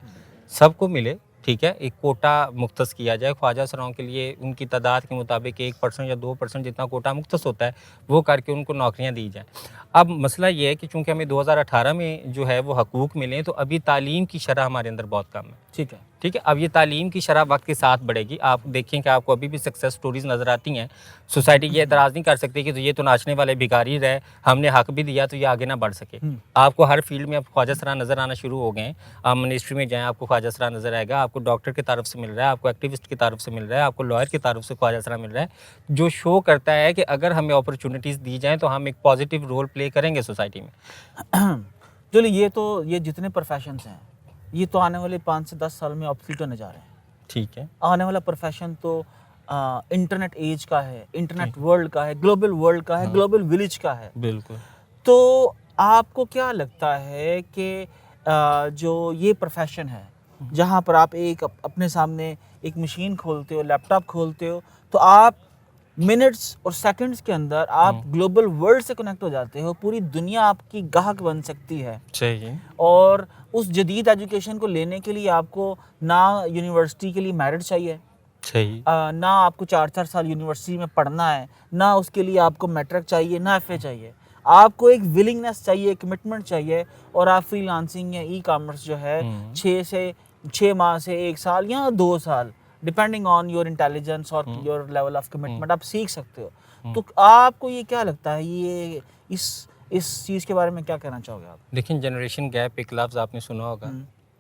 सबको मिले, ठीक है, एक कोटा मुख्तस किया जाए ख्वाजा असराओं के लिए। उनकी तादाद के मुताबिक 1% या 2% जितना कोटा मुख्तस होता है, वो करके उनको नौकरियां दी जाएँ। अब मसला ये है कि चूँकि हमें 2018 में जो है वो हकूक़ मिले, तो अभी तालीम की शरह हमारे अंदर बहुत कम है। ठीक है। ठीक है, अब ये तालीम की शरह वक्त के साथ बढ़ेगी। आप देखें कि आपको अभी भी सक्सेस स्टोरीज़ नज़र आती हैं। सोसाइटी ये एतराज़ नहीं कर सकती कि तो ये तो नाचने वाले भिखारी रहे, हमने हक भी दिया तो ये आगे ना बढ़ सके। आपको हर फील्ड में अब ख्वाजा असरा नज़र आना शुरू हो गए हैं। आप मिनिस्ट्री में जाएँ, आपको ख्वाजा असरा नज़र आएगा। आपको डॉक्टर की तरफ से मिल रहा है, आपको एक्टिविस्ट की तरफ से मिल रहा है, आपको लॉयर की तरफ से ख्वाजा असरा मिल रहा है, जो शो करता है कि अगर हमें अपॉर्चुनिटीज़ दी जाएँ तो हम एक पॉजिटिव रोल प्ले करेंगे सोसाइटी में। चलिए, ये जितने प्रोफेशंस हैं, ये तो आने वाले 5 से 10 साल में ऑब्सोलीट होने जा रहे हैं। ठीक है। आने वाला प्रोफेशन तो इंटरनेट एज का है, इंटरनेट वर्ल्ड का है, ग्लोबल वर्ल्ड का है, ग्लोबल विलेज का है। बिल्कुल। तो आपको क्या लगता है कि जो ये प्रोफेशन है, जहाँ पर आप अपने सामने एक मशीन खोलते हो, लैपटॉप खोलते हो, तो आप मिनट्स और सेकंड्स के अंदर आप ग्लोबल वर्ल्ड से कनेक्ट हो जाते हो, पूरी दुनिया आपकी गाहक बन सकती है। चाहिए। और उस जदीद एजुकेशन को लेने के लिए आपको ना यूनिवर्सिटी के लिए मेरिट चाहिए, चाहिए। ना आपको 4-4 साल यूनिवर्सिटी में पढ़ना है, ना उसके लिए आपको मैट्रिक चाहिए, ना एफए चाहिए। आपको एक विलिंगनेस चाहिए, कमिटमेंट चाहिए, और आप फ्रीलांसिंग या ई कॉमर्स जो है 6 माह से 1 साल या 2 साल, डिपेंडिंग ऑन योर इंटेलिजेंस और योर लेवल ऑफ कमिटमेंट, आप सीख सकते हो। तो आपको ये क्या लगता है, ये इस चीज़ के बारे में क्या कहना चाहोगे आप? देखिए, जनरेशन गैप एक लफ्ज़ आपने सुना होगा।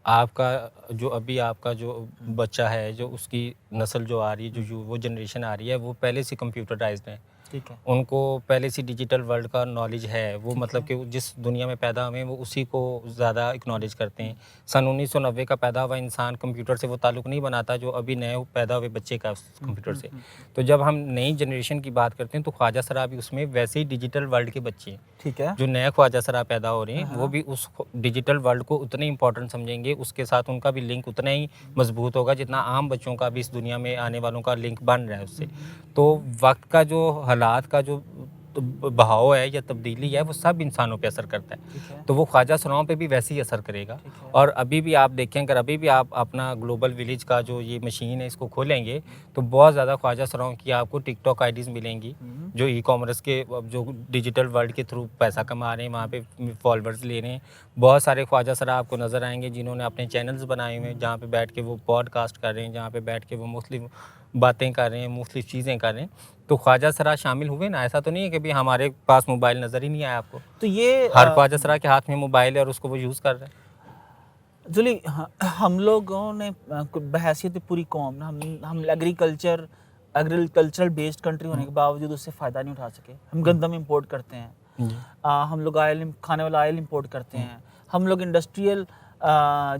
आपका आपका जो बच्चा है, जो उसकी नस्ल जो आ रही है, जो वो जनरेशन आ रही है, वो पहले से कंप्यूटराइज्ड है। ठीक है। उनको पहले से डिजिटल वर्ल्ड का नॉलेज है। वो मतलब कि वो जिस दुनिया में पैदा हुए हैं वो उसी को ज़्यादा एक्नॉलेज करते हैं। सन 1990 का पैदा हुआ इंसान कंप्यूटर से वो ताल्लुक़ नहीं बनाता जो अभी नए पैदा हुए बच्चे का उस कंप्यूटर से। तो जब हम नई जनरेशन की बात करते हैं तो ख्वाजा सरा भी उसमें वैसे ही डिजिटल वर्ल्ड के बच्चे हैं। ठीक है। जो नए ख्वाजा सरा पैदा हो रहे हैं वो भी उस डिजिटल वर्ल्ड को उतने इंपॉर्टेंट समझेंगे, उसके साथ उनका भी लिंक उतना ही मजबूत होगा जितना आम बच्चों का भी इस दुनिया में आने वालों का लिंक बन रहा है उससे। तो वक्त का जो हालात का जो बहाव है या तब्दीली है वो सब इंसानों पे असर करता है। तो वो ख्वाजा सराओं पे भी वैसे ही असर करेगा। और अभी भी आप देखें, अगर अभी भी आप अपना ग्लोबल विलेज का जो ये मशीन है इसको खोलेंगे तो बहुत ज़्यादा ख्वाजा सराओं की आपको टिकटॉक आईडीज़ मिलेंगी जो ई कॉमर्स के जो डिजिटल वर्ल्ड के थ्रू पैसा कमा रहे हैं, वहाँ पे फॉलोअर्स ले रहे हैं। बहुत सारे ख्वाजा सरा आपको नज़र आएंगे जिन्होंने अपने चैनल्स बनाए हुए हैं जहाँ पे बैठ के वो पॉडकास्ट कर रहे हैं, जहाँ पे बैठ के वो मुख्तलिफ बातें कर रहे हैं, मुख्तलिफ चीज़ें कर रहे हैं। तो ख्वाजा सरा शामिल हुए ना, ऐसा तो नहीं है कि भी हमारे पास मोबाइल नज़र ही नहीं आया आपको। तो ये हर ख्वाजा सरा के हाथ में मोबाइल है और उसको वो यूज़ कर रहे हैं। जुली, हम लोगों ने बहैसियत पूरी कौम, हम एग्रीकल्चरल बेस्ड कंट्री होने के बावजूद उससे फ़ायदा नहीं उठा सके। हम गंदम इंपोर्ट करते हैं, हम लोग खाने वाला ऑयल इंपोर्ट करते हैं। हम लोग इंडस्ट्रियल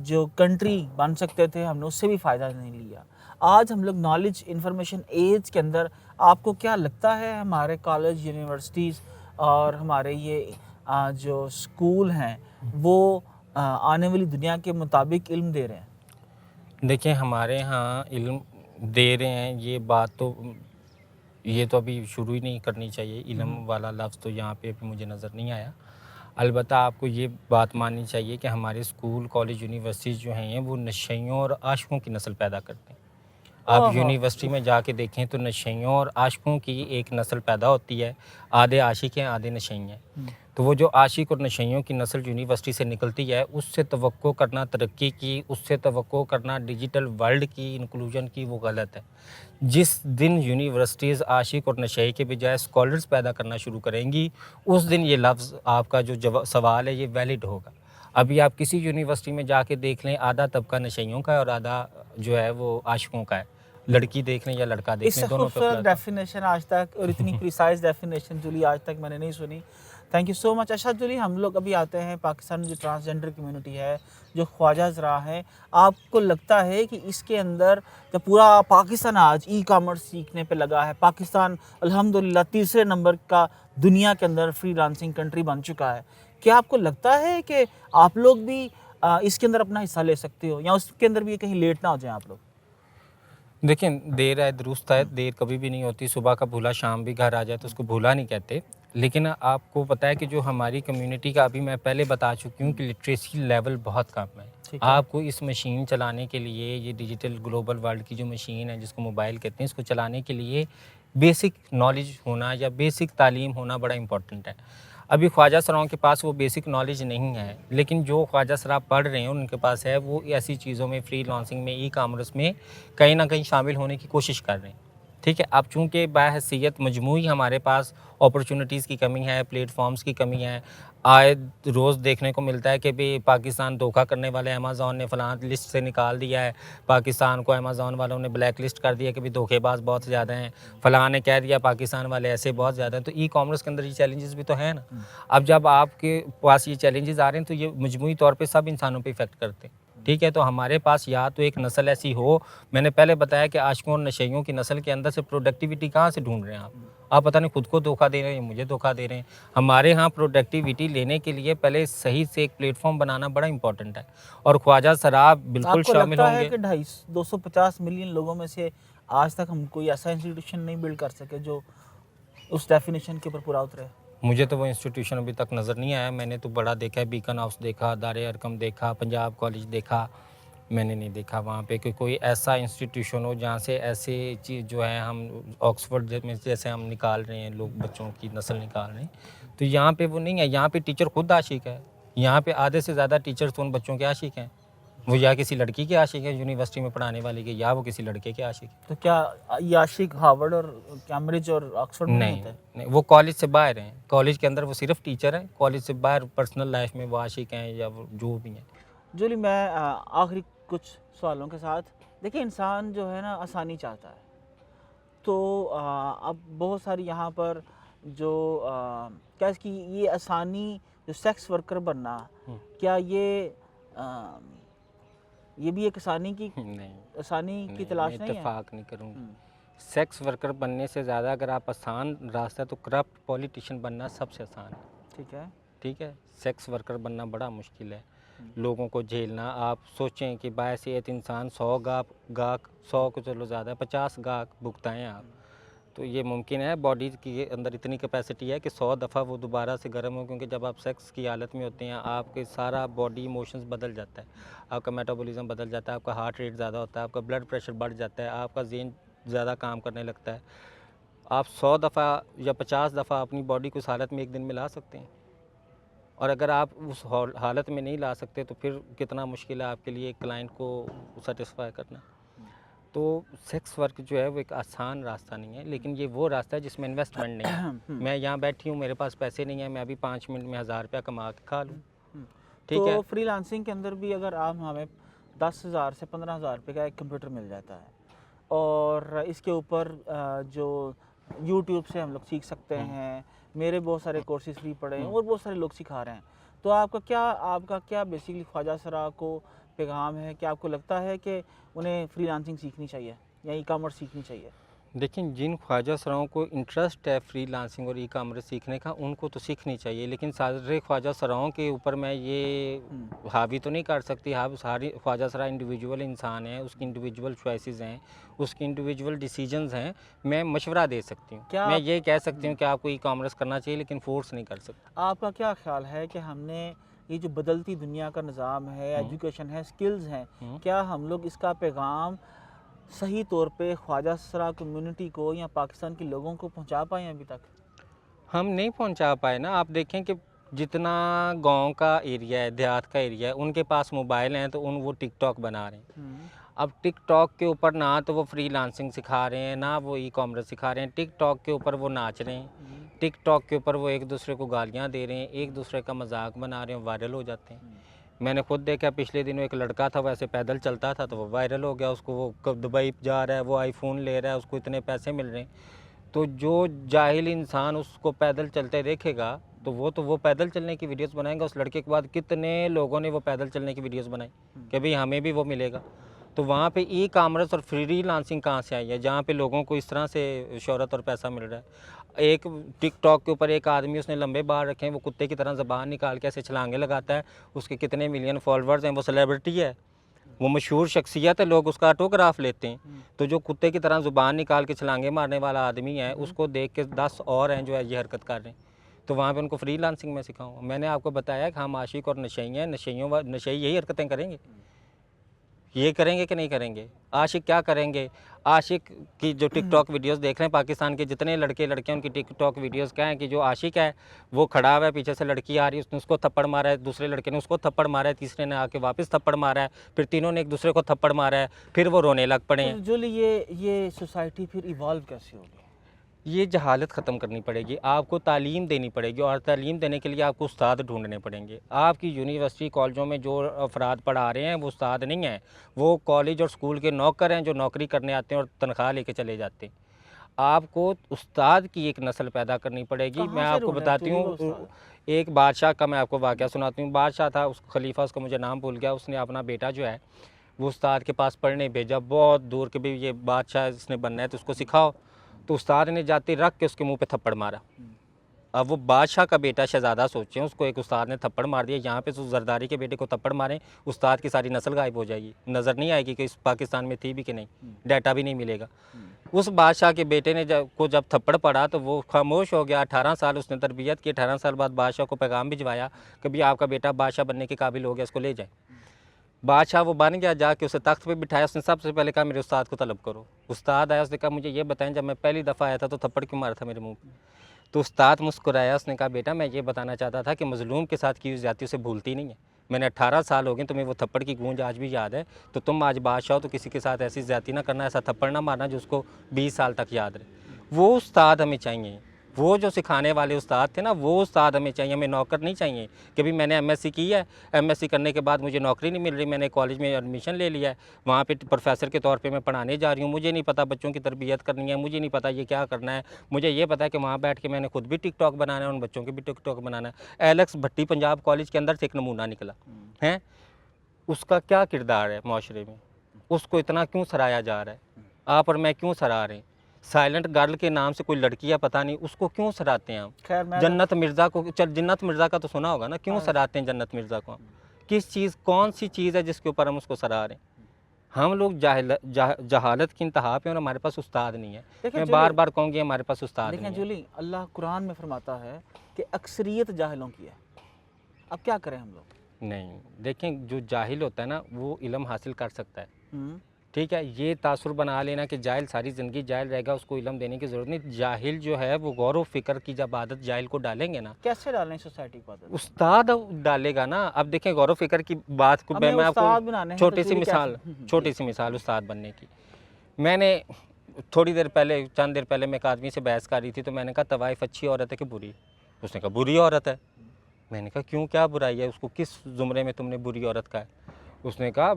जो कंट्री बन सकते थे हमने उससे भी फ़ायदा नहीं लिया। आज हम लोग नॉलेज इंफॉर्मेशन एज के अंदर, आपको क्या लगता है हमारे कॉलेज, यूनिवर्सिटीज़ और हमारे ये जो स्कूल हैं वो आने वाली दुनिया के मुताबिक इल्म दे रहे हैं? देखिए, हमारे यहाँ इल्म दे रहे हैं ये बात तो ये तो अभी शुरू ही नहीं करनी चाहिए। इल्म वाला लफ्ज़ तो यहाँ पे अभी मुझे नज़र नहीं आया। अलबत्ता आपको ये बात माननी चाहिए कि हमारे स्कूल, कॉलेज, यूनिवर्सिटीज़ जो हैं वो नशइयों और आशिकों की नस्ल पैदा करते हैं। आप यूनिवर्सिटी में जाके देखें तो नशइयों और आशिकों की एक नस्ल पैदा होती है। आधे आशिक हैं, आधे नशई हैं। तो वो जो आशिक और नशइयों की नस्ल यूनिवर्सिटी से निकलती है, उससे तवक्को करना तरक्की की, उससे तवक्को करना डिजिटल वर्ल्ड की इंक्लूजन की, वो गलत है। जिस दिन यूनिवर्सिटीज़ आशिक और नशई के बजाय स्कॉलर्स पैदा करना शुरू करेंगी, उस दिन ये लफ्ज़, आपका जो सवाल है, ये वैलिड होगा। अभी आप किसी यूनिवर्सिटी में जाके देख लें, आधा तबका नशइयों का है और आधा जो है वो आशिकों का है। लड़की देख लें या लड़का देख इससे लें, दोनों पे खूबसूरत अपना। डेफिनेशन आज तक और इतनी प्रिसाइज डेफिनेशन जूली आज तक मैंने नहीं सुनी। Thank you so much. अच्छा जूली, हम लोग अभी आते हैं पाकिस्तान में जो ट्रांसजेंडर कम्युनिटी है, जो ख्वाजा ज़रा है, आपको लगता है कि इसके अंदर जब पूरा पाकिस्तान आज ई कॉमर्स सीखने पे लगा है, पाकिस्तान अल्हम्दुलिल्लाह तीसरे नंबर का दुनिया के अंदर फ्रीलांसिंग कंट्री बन चुका है, क्या आपको लगता है कि आप लोग भी इसके अंदर अपना हिस्सा ले सकते हो, या उसके अंदर भी कहीं लेट ना हो जाए आप लोग? देखिए, देर आए दुरुस्त आए, देर कभी भी नहीं होती। सुबह का भूला शाम भी घर आ जाए तो उसको भूला नहीं कहते। लेकिन आपको पता है कि जो हमारी कम्युनिटी का, अभी मैं पहले बता चुकी हूँ कि लिटरेसी लेवल बहुत कम है। ठीक है। आपको इस मशीन चलाने के लिए, ये डिजिटल ग्लोबल वर्ल्ड की जो मशीन है जिसको मोबाइल कहते हैं, इसको चलाने के लिए बेसिक नॉलेज होना या बेसिक तालीम होना बड़ा इम्पोर्टेंट है। अभी ख्वाजा सराओं के पास वो बेसिक नॉलेज नहीं है, लेकिन जो ख्वाजा सरा पढ़ रहे हैं उनके पास है, वो ऐसी चीज़ों में, फ्रीलांसिंग में, ई कॉमर्स में कहीं ना कहीं शामिल होने की कोशिश कर रहे हैं। ठीक है, अब चूँकि बाहैसियत मजमूई हमारे पास अपॉर्चुनिटीज़ की कमी है, प्लेटफॉर्म्स की कमी है। आए रोज़ देखने को मिलता है कि भाई पाकिस्तान धोखा करने वाले, अमेज़ॉन ने फ़लाँ लिस्ट से निकाल दिया है, पाकिस्तान को अमेज़ॉन वालों ने ब्लैक लिस्ट कर दिया कि भाई धोखेबाज बहुत ज़्यादा हैं, फ़लाँ ने कह दिया पाकिस्तान वाले ऐसे बहुत ज़्यादा हैं। तो ई कॉमर्स के अंदर ये चैलेंजेस भी तो हैं ना। अब जब आपके पास ये चैलेंजेस आ रहे हैं तो ये मजमूई तौर पे सब इंसानों पे इफ़ेक्ट करते हैं। ठीक है, तो हमारे पास या तो एक नस्ल ऐसी हो, मैंने पहले बताया कि आशिकों और नशइयों की नस्ल के अंदर से प्रोडक्टिविटी कहाँ से ढूंढ रहे हैं आप पता नहीं खुद को धोखा दे रहे हैं या मुझे धोखा दे रहे हैं। हमारे यहाँ प्रोडक्टिविटी लेने के लिए पहले सही से एक प्लेटफॉर्म बनाना बड़ा इंपॉर्टेंट है, और ख्वाजा सराब बिल्कुल आपको शामिल लगता है होंगे। कि 250 मिलियन लोगों में से आज तक हम कोई ऐसा इंस्टीट्यूशन नहीं बिल्ड कर सके जो उस डेफिनेशन के ऊपर पूरा उतरे? मुझे तो वो इंस्टीट्यूशन अभी तक नज़र नहीं आया। मैंने तो बड़ा देखा है, बीकन हाउस देखा, दारे अरकम देखा, पंजाब कॉलेज देखा, मैंने नहीं देखा वहाँ पे कि कोई ऐसा इंस्टीट्यूशन हो जहाँ से ऐसे चीज़ जो है, हम ऑक्सफोर्ड में जैसे हम निकाल रहे हैं, लोग बच्चों की नस्ल निकाल रहे हैं, तो यहाँ पे वो नहीं है। यहाँ पे टीचर खुद आशिक है। यहाँ पे आधे से ज़्यादा टीचर्स तो उन बच्चों के आशिक हैं। वो या किसी लड़की के आशिक है यूनिवर्सिटी में पढ़ाने वाले के, या वो किसी लड़के के आशिक है। तो क्या ये आशिक हार्वर्ड और कैम्ब्रिज और ऑक्सफोर्ड में नहीं होता है? नहीं, वो कॉलेज से बाहर हैं। कॉलेज के अंदर वो सिर्फ टीचर हैं, कॉलेज से बाहर पर्सनल लाइफ में वो आशिक हैं या वो जो भी हैं। जूली, मैं आखिरी कुछ सवालों के साथ, देखिए इंसान जो है ना आसानी चाहता है, तो अब बहुत सारी यहाँ पर जो क्या इसकी ये आसानी, जो सेक्स वर्कर बनना, क्या ये भी एक आसानी की नहीं, की तलाश मैं नहीं है? इत्तेफाक नहीं करूँगा। सेक्स वर्कर बनने से ज़्यादा अगर आप आसान रास्ता है तो करप्ट पॉलिटिशियन बनना सबसे आसान है। ठीक है। ठीक है, सेक्स वर्कर बनना बड़ा मुश्किल है। लोगों को झेलना, आप सोचें कि बायसियत इंसान 100 गाहक 100 को चलो ज़्यादा 50 गाहक भुगताएँ आप, तो ये मुमकिन है। बॉडी के अंदर इतनी कैपेसिटी है कि 100 दफ़ा वो दोबारा से गर्म हो, क्योंकि जब आप सेक्स की हालत में होते हैं आपके सारा बॉडी इमोशंस बदल जाता है, आपका मेटाबॉलिज्म बदल जाता है, आपका हार्ट रेट ज़्यादा होता है, आपका ब्लड प्रेशर बढ़ जाता है, आपका ज़हन ज़्यादा काम करने लगता है। आप 100 दफ़ा या 50 दफ़ा अपनी बॉडी को उस हालत में एक दिन में ला सकते हैं, और अगर आप उस हालत में नहीं ला सकते तो फिर कितना मुश्किल है आपके लिए एक क्लाइंट को सेटिस्फाई करना। तो सेक्स वर्क जो है वो एक आसान रास्ता नहीं है, लेकिन ये वो रास्ता है जिसमें इन्वेस्टमेंट नहीं है। मैं यहाँ बैठी हूँ, मेरे पास पैसे नहीं है, मैं अभी 5 मिनट में 1000 रुपया कमा के खा लूँ। ठीक तो है, फ्रीलांसिंग के अंदर भी अगर आप हमें 10,000 से 15,000 रुपये का एक कंप्यूटर मिल जाता है, और इसके ऊपर जो यूट्यूब से हम लोग सीख सकते हैं, मेरे बहुत सारे कोर्सेज फ्री पड़े हैं और बहुत सारे लोग सिखा रहे हैं, तो आपका क्या बेसिकली ख्वाजा सरा को पैगाम है कि आपको लगता है कि उन्हें फ्रीलांसिंग सीखनी चाहिए या ई कॉमर्स सीखनी चाहिए? लेकिन जिन ख्वाजा सराओं को इंटरेस्ट है फ्रीलांसिंग और ई कॉमर्स सीखने का, उनको तो सीखनी चाहिए, लेकिन सारे ख्वाजा सराओं के ऊपर मैं ये हावी तो नहीं कर सकती। हाँ, सारी ख्वाजा सरा इंडिविजुअल इंसान है, उसकी इंडिविजुअल चॉइसेस हैं, उसकी इंडिविजुअल डिसीजंस हैं। मैं मशवरा दे सकती हूँ, मैं ये कह सकती हूँ कि आपको ई कॉमर्स करना चाहिए, लेकिन फोर्स नहीं कर सकती। आपका क्या ख्याल है कि हमने ये जो बदलती दुनिया का निज़ाम है, एजुकेशन है, स्किल्स हैं, क्या हम लोग इसका पैगाम सही तौर पे ख्वाजा सरा कम्युनिटी को या पाकिस्तान के लोगों को पहुंचा पाए अभी तक? हम नहीं पहुंचा पाए ना। आप देखें कि जितना गांव का एरिया है, देहात का एरिया है, उनके पास मोबाइल हैं तो वो टिकटॉक बना रहे हैं। अब टिकटॉक के ऊपर ना तो वो फ्रीलांसिंग सिखा रहे हैं, ना वो ई कॉमर्स सिखा रहे हैं। टिकटॉक के ऊपर वो नाच रहे हैं, टिकटॉक के ऊपर वो एक दूसरे को गालियां दे रहे हैं, एक दूसरे का मजाक बना रहे हैं, वायरल हो जाते हैं। मैंने खुद देखा, पिछले दिनों एक लड़का था, वैसे पैदल चलता था तो वो वायरल हो गया। उसको वो कब दुबई जा रहा है, वो आईफोन ले रहा है, उसको इतने पैसे मिल रहे हैं। तो जो जाहिल इंसान उसको पैदल चलते देखेगा तो वो पैदल चलने की वीडियोस बनाएंगे। उस लड़के के बाद कितने लोगों ने वो पैदल चलने की वीडियोस बनाई कि भाई हमें भी वो मिलेगा। तो वहाँ पे ई कॉमर्स और फ्रीलांसिंग कहाँ से आई है, जहाँ पे लोगों को इस तरह से शोहरत और पैसा मिल रहा है। एक टिकटॉक के ऊपर एक आदमी, उसने लंबे बाल रखे हैं, वो कुत्ते की तरह ज़बान निकाल के ऐसे छलांगे लगाता है। उसके कितने मिलियन फॉलोअर्स हैं, वो सेलिब्रिटी है, वो मशहूर शख्सियत है, लोग उसका ऑटोग्राफ लेते हैं। तो जो कुत्ते की तरह ज़ुबान निकाल के छलांगे मारने वाला आदमी है, उसको देख के 10 और हैं जो है ये हरकत कर रहे हैं। तो वहाँ पे उनको फ्रीलांसिंग में सिखाऊंगा। मैंने आपको बताया कि हम आशिक और नशई हैं, नशई यही हरकतें करेंगे। ये करेंगे कि नहीं करेंगे? आशिक क्या करेंगे? आशिक की जो टिकटॉक वीडियोस देख रहे हैं, पाकिस्तान के जितने लड़के लड़कियां, उनकी टिकटॉक वीडियोस क्या है कि जो आशिक है वो खड़ा हुआ है, पीछे से लड़की आ रही है, उसने उसको थप्पड़ मारा है, दूसरे लड़के ने उसको थप्पड़ मारा है, तीसरे ने आके वापस थप्पड़ मारा है, फिर तीनों ने एक दूसरे को थप्पड़ मारा है, फिर वो रोने लग पड़े हैं। जो ये सोसाइटी फिर इवॉल्व कैसे होगी? ये जहालत ख़त्म करनी पड़ेगी, आपको तालीम देनी पड़ेगी, और तालीम देने के लिए आपको उस्ताद ढूंढने पड़ेंगे। आपकी यूनिवर्सिटी कॉलेजों में जो अफराद पढ़ा रहे हैं वो उस्ताद नहीं हैं, वो कॉलेज और स्कूल के नौकर हैं जो नौकरी करने आते हैं और तनख्वाह लेके चले जाते हैं। आपको उस्ताद की एक नस्ल पैदा करनी पड़ेगी। मैं कहाँ से आपको ढूंढें बताती चुनी हुए हूँ, उस्ताद? एक बादशाह का मैं आपको वाक़या सुनाती हूँ। बादशाह था, उस खलीफा, उसका मुझे नाम भूल गया, उसने अपना बेटा जो है वो उस्ताद के पास पढ़ने भेजा, बहुत दूर के, भी ये बादशाह इसने बनना है तो उसको सिखाओ। तो उस्ताद ने जाते रख के उसके मुंह पे थप्पड़ मारा। अब वो बादशाह का बेटा शहजादा सोचें, उसको एक उस्ताद ने थप्पड़ मार दिया। यहाँ पे तो जरदारी के बेटे को थप्पड़ मारें, उस्ताद की सारी नस्ल गायब हो जाएगी, नज़र नहीं आएगी कि इस पाकिस्तान में थी भी कि नहीं, डाटा भी नहीं मिलेगा। उस बादशाह के बेटे ने जब थप्पड़ पड़ा तो वो खामोश हो गया। 18 साल उसने तरबियत की, 18 साल बाद बादशाह को पैगाम भिजवाया कि भी आपका बेटा बादशाह बनने के काबिल हो गया, इसको ले जाए। बादशाह वो बन गया, जाके उसे तख्त पे बिठाया। उसने सबसे पहले कहा मेरे उस्ताद को तलब करो। उस्ताद आया, उसने कहा मुझे ये बताएं जब मैं पहली दफ़ा आया था तो थप्पड़ क्यों मारा था मेरे मुंह पे? तो उस्ताद मुस्कुराया, उसने कहा बेटा मैं ये बताना चाहता था कि मजलूम के साथ की हुई ज़्यादती उसे भूलती नहीं है। मैंने 18 साल हो गए, तुम्हें वो थप्पड़ की गूंज आज भी याद है, तो तुम आज बादशाह हो तो किसी के साथ ऐसी ज़्यादती ना करना, ऐसा थप्पड़ ना मारना जो उसको 20 साल तक याद रहे। वो उस्ताद हमें चाहिए, वो जो सिखाने वाले उस्ताद थे ना, वो उस्ताद हमें चाहिए। हमें नौकर नहीं चाहिए कि भी मैंने एमएससी की है, एमएससी करने के बाद मुझे नौकरी नहीं मिल रही, मैंने कॉलेज में एडमिशन ले लिया है, वहाँ पे प्रोफेसर के तौर पे मैं पढ़ाने जा रही हूँ, मुझे नहीं पता बच्चों की तरबियत करनी है, मुझे नहीं पता ये क्या करना है। मुझे ये पता है कि वहाँ बैठ के मैंने खुद भी टिकटॉक बनाना है, उन बच्चों के भी टिकटॉक बनाना है। एलेक्स भट्टी पंजाब कॉलेज के अंदर से एक नमूना निकला है, उसका क्या किरदार है माशरे में, उसको इतना क्यों सराहा जा रहा है? आप और मैं क्यों सराह रहे हैं? साइलेंट गर्ल के नाम से कोई लड़की है पता नहीं, उसको क्यों सराहते हैं हम? खैर मैं जन्नत मिर्ज़ा को, चल जन्नत मिर्ज़ा का तो सुना होगा ना, क्यों सराहते हैं जन्नत मिर्ज़ा को हम? किस चीज़, कौन सी चीज़ है जिसके ऊपर हम उसको सराह रहे हैं? हम लोग जहालत की इंतहा पे और हमारे पास उस्ताद नहीं है। देखिए मैं जूली, बार बार कहूँगी हमारे पास उस्ताद देखें नहीं है। जूली, अल्लाह कुरान में फरमाता है कि अक्सरियत जाहिलों की है। अब क्या करें हम लोग? नहीं, देखें जो जाहिल होता है ना वो इल्म हासिल कर सकता है, हम्म, ठीक है। ये तासुर बना लेना कि जाहिल सारी ज़िंदगी जाहिल रहेगा, उसको इल्म देने की ज़रूरत नहीं। जाहिल जो है वो गौर व फिक्र की जब आदत जाहिल को डालेंगे ना, कैसे डालें सोसाइटी को आदत? उस्ताद डालेगा ना। अब देखें गौर व फिक्र की बात को हमें मैं उस्ताद बनाने आपको हैं तो जूली कैसे? छोटी सी मिसाल उस्ताद बनने की। मैंने थोड़ी देर पहले, चंद देर पहले मैं एक आदमी से बहस कर रही थी, तो मैंने कहा तवाइफ अच्छी औरत है कि बुरी? उसने कहा बुरी औरत है। मैंने कहा क्यों, क्या बुराई है? उसको किस ज़ुमरे में तुमने बुरी औरत कहा है? उसने कहा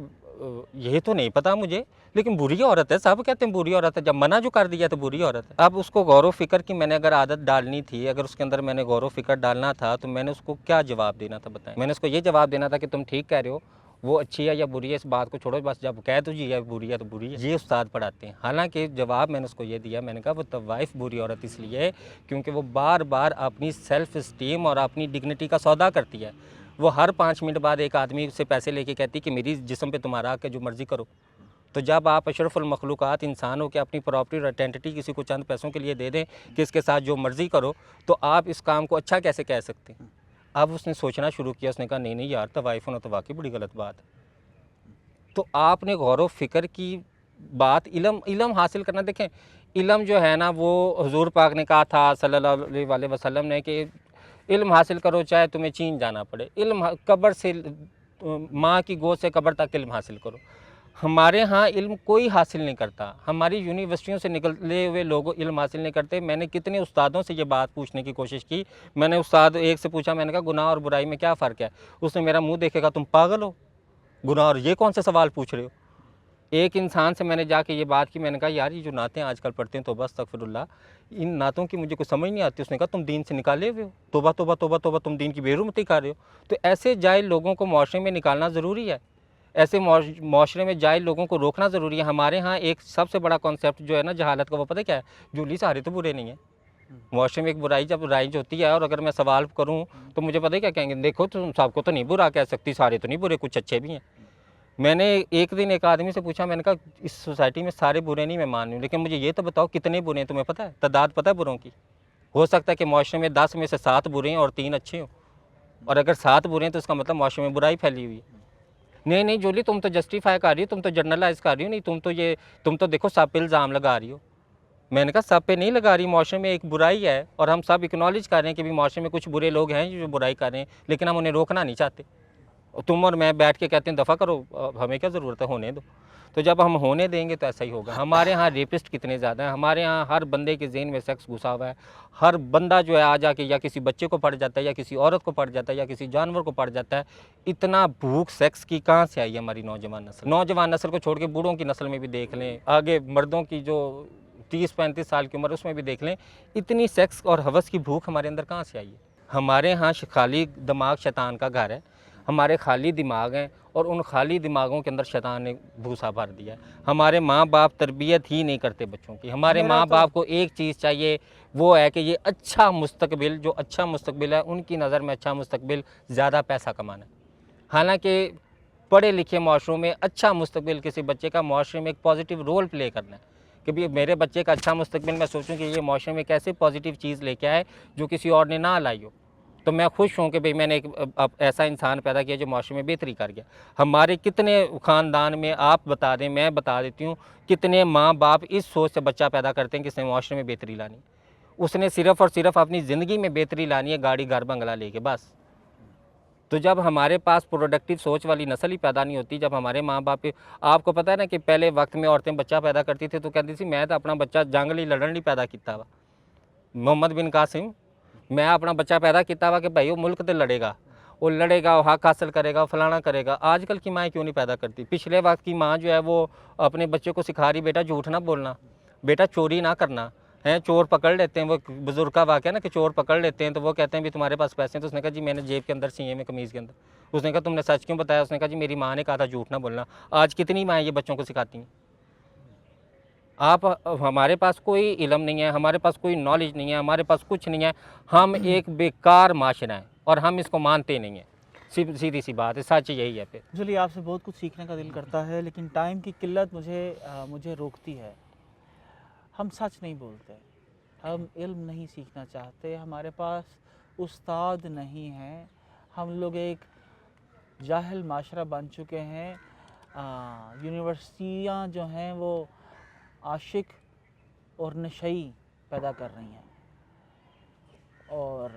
ये तो नहीं पता मुझे, लेकिन बुरी औरत है, सब कहते हैं बुरी औरत है, जब मना जो कर दिया तो बुरी औरत है। अब उसको गौर व फिक्र की मैंने अगर आदत डालनी थी, अगर उसके अंदर मैंने गौर व फिक्र डालना था, तो मैंने उसको क्या जवाब देना था बताएं? मैंने उसको ये जवाब देना था कि तुम ठीक कह रहे हो, वो अच्छी है या बुरी है इस बात को छोड़ो, बस जब कह तुझे है बुरी है तो बुरी है। ये उस्ताद पढ़ाते हैं। हालांकि जवाब मैंने उसको ये दिया, मैंने कहा वो तवाइफ बुरी औरत इसलिए है क्योंकि वो बार बार अपनी सेल्फ इस्टीम और अपनी डिग्निटी का सौदा करती है। वो हर 5 मिनट बाद एक आदमी से पैसे लेके कहती कि मेरी जिस्म पे तुम्हारा हक है, जो मर्ज़ी करो। तो जब आप अशरफुल मखलूक़ात इंसान हो के अपनी प्रॉपर्टी और आइडेंटिटी किसी को चंद पैसों के लिए दे दें कि इसके साथ जो मर्ज़ी करो, तो आप इस काम को अच्छा कैसे कह सकते हैं? अब उसने सोचना शुरू किया, उसने कहा नहीं नहीं यार, तवाइफ होना तो वाकई बड़ी गलत बात है। तो आपने गौर व फिक्र की बात, इल्म हासिल करना। देखें इल्म जो है ना, वो हुजूर पाक ने कहा था सल्लल्लाहु अलैहि वसल्लम ने कि इल्म हासिल करो चाहे तुम्हें चीन जाना पड़े, इल्म कब्र से माँ की गोद से कब्र तक इल्म हासिल करो। हमारे यहाँ इल्म कोई हासिल नहीं करता, हमारी यूनिवर्सिटियों से निकले हुए लोग इल्म हासिल नहीं करते। मैंने कितने उस्तादों से ये बात पूछने की कोशिश की। मैंने उस्ताद एक से पूछा, मैंने कहा गुनाह और बुराई में क्या फ़र्क है? उसने मेरा मुंह देखेगा, तुम पागल हो, गुनाह और ये कौन सा सवाल पूछ रहे हो? एक इंसान से मैंने जाके ये बात की, मैंने कहा यार ये जो नातें आजकल पढ़ते हैं तौबा अस्तगफिरुल्लाह, इन नातों की मुझे कुछ समझ नहीं आती। उसने कहा तुम दीन से निकाले हुए हो, तौबा तौबा तौबा तौबा, तुम दीन की बेरुमती कर रहे हो। तो ऐसे जाहिल लोगों को माशरे में निकालना ज़रूरी है, ऐसे माशरे में जाहिल लोगों को रोकना ज़रूरी है। हमारे यहाँ एक सबसे बड़ा कॉन्सेप्ट जो है ना जहालत का, वो पता क्या है? जूली सारे तो बुरे नहीं है। माशरे में एक बुराई जब राइज होती है और अगर मैं सवाल करूँ तो मुझे पता है क्या कहेंगे, देखो तुम सबको तो नहीं बुरा कह सकती, सारे तो नहीं बुरे, कुछ अच्छे भी हैं। मैंने एक दिन एक आदमी से पूछा, मैंने कहा इस सोसाइटी में सारे बुरे नहीं मैं मान रही हूँ, लेकिन मुझे ये तो बताओ कितने बुरे हैं, तुम्हें पता है? तादाद पता है बुरों की? हो सकता है कि माशरे में 10 में से 7 बुरे हैं और 3 अच्छे हों, और अगर 7 बुरे हैं तो इसका मतलब माशरे में बुराई फैली हुई है। नहीं नहीं जूली, तुम तो जस्टिफाई कर रही हो, तुम तो जर्नलाइज कर रही हो, नहीं तुम तो देखो सब पे इल्ज़ाम लगा रही हो। मैंने कहा सब पे नहीं लगा रही, माशरे में एक बुराई है और हम सब एक्नॉलेज कर रहे हैं कि भी माशरे में कुछ बुरे लोग हैं जो बुराई कर रहे हैं, लेकिन हम उन्हें रोकना नहीं चाहते। तुम और मैं बैठ के कहते हैं दफ़ा करो, हमें क्या ज़रूरत है, होने दो। तो जब हम होने देंगे तो ऐसा ही होगा। हमारे यहाँ रेपिस्ट कितने ज़्यादा हैं, हमारे यहाँ हर बंदे के ज़हन में सेक्स घुसा हुआ है। हर बंदा जो है आ जाके या किसी बच्चे को पड़ जाता है या किसी औरत को पड़ जाता है या किसी जानवर को पड़ जाता है। इतना भूख सेक्स की कहाँ से आई है हमारी नौजवान नस्ल को छोड़ के बूढ़ों की नस्ल में भी देख लें, आगे मर्दों की जो 30-35 साल की उम्र उसमें भी देख लें, इतनी सेक्स और हवस की भूख हमारे अंदर कहाँ से आई है? हमारे यहाँ खाली दिमाग शैतान का घर है, हमारे खाली दिमाग हैं और उन खाली दिमागों के अंदर शैतान ने भूसा भर दिया है। हमारे माँ बाप तरबियत ही नहीं करते बच्चों की। हमारे माँ बाप को एक चीज़ चाहिए, वो है कि ये अच्छा मुस्तकबिल, जो अच्छा मुस्तकबिल है उनकी नज़र में अच्छा मुस्तकबिल ज़्यादा पैसा कमाना है। हालांकि पढ़े लिखे माशरों में अच्छा मुस्तकबिल किसी बच्चे का माशरे में एक पॉजिटिव रोल प्ले करना है कि भी मेरे बच्चे का अच्छा मुस्तकबिल, मैं सोचूं कि ये माशरे में कैसे पॉजिटिव चीज़ लेके आए जो किसी और ने ना लाई हो। तो मैं खुश हूँ कि भाई मैंने एक अब ऐसा इंसान पैदा किया जो माशरे में बेहतरी कर गया। हमारे कितने ख़ानदान में, आप बता दें, मैं बता देती हूँ, कितने माँ बाप इस सोच से बच्चा पैदा करते हैं कि इसने माशरे में बेहतरी लानी, उसने सिर्फ़ और सिर्फ अपनी ज़िंदगी में बेहतरी लानी है, गाड़ी घर बंगला लेके बस। तो जब हमारे पास प्रोडक्टिव सोच वाली नस्ल ही पैदा नहीं होती, जब हमारे माँ बाप, आपको पता है ना कि पहले वक्त में औरतें बच्चा पैदा करती थी तो कहती थी मैं तो अपना बच्चा जंग लई लड़न नहीं पैदा किया वा, मोहम्मद बिन कासिम, मैं अपना बच्चा पैदा किया वा कि भाई वो मुल्क तो लड़ेगा, वो लड़ेगा, वो हक हासिल करेगा, वो फलाना करेगा। आजकल की माएँ क्यों नहीं पैदा करती? पिछले वक्त की माँ जो है वो अपने बच्चे को सिखा रही, बेटा झूठ ना बोलना, बेटा चोरी ना करना है। चोर पकड़ लेते हैं, वो बुजुर्ग का वाक़या ना कि चोर पकड़ लेते हैं तो वो कहते हैं भी तुम्हारे पास पैसे हैं, तो उसने कहा जी मैंने जेब के अंदर सीए में कमीज़ के अंदर। उसने कहा तुमने सच क्यों बताया? उसने कहा जी मेरी माँ ने कहा था झूठ ना बोलना। आज कितनी माएँ ये बच्चों को सिखाती हैं? आप, हमारे पास कोई इल्म नहीं है, हमारे पास कोई नॉलेज नहीं है, हमारे पास कुछ नहीं है, हम एक बेकार माशरा है और हम इसको मानते नहीं हैं। सीधी सी बात है, सच यही है। फिर चलिए, आपसे बहुत कुछ सीखने का दिल करता है, लेकिन टाइम की किल्लत मुझे रोकती है। हम सच नहीं बोलते, हम इल्म नहीं सीखना चाहते, हमारे पास उस्ताद नहीं हैं, हम लोग एक जाहिल माशरा बन चुके हैं। यूनिवर्सिटियाँ जो हैं वो आशिक और नशई पैदा कर रही हैं, और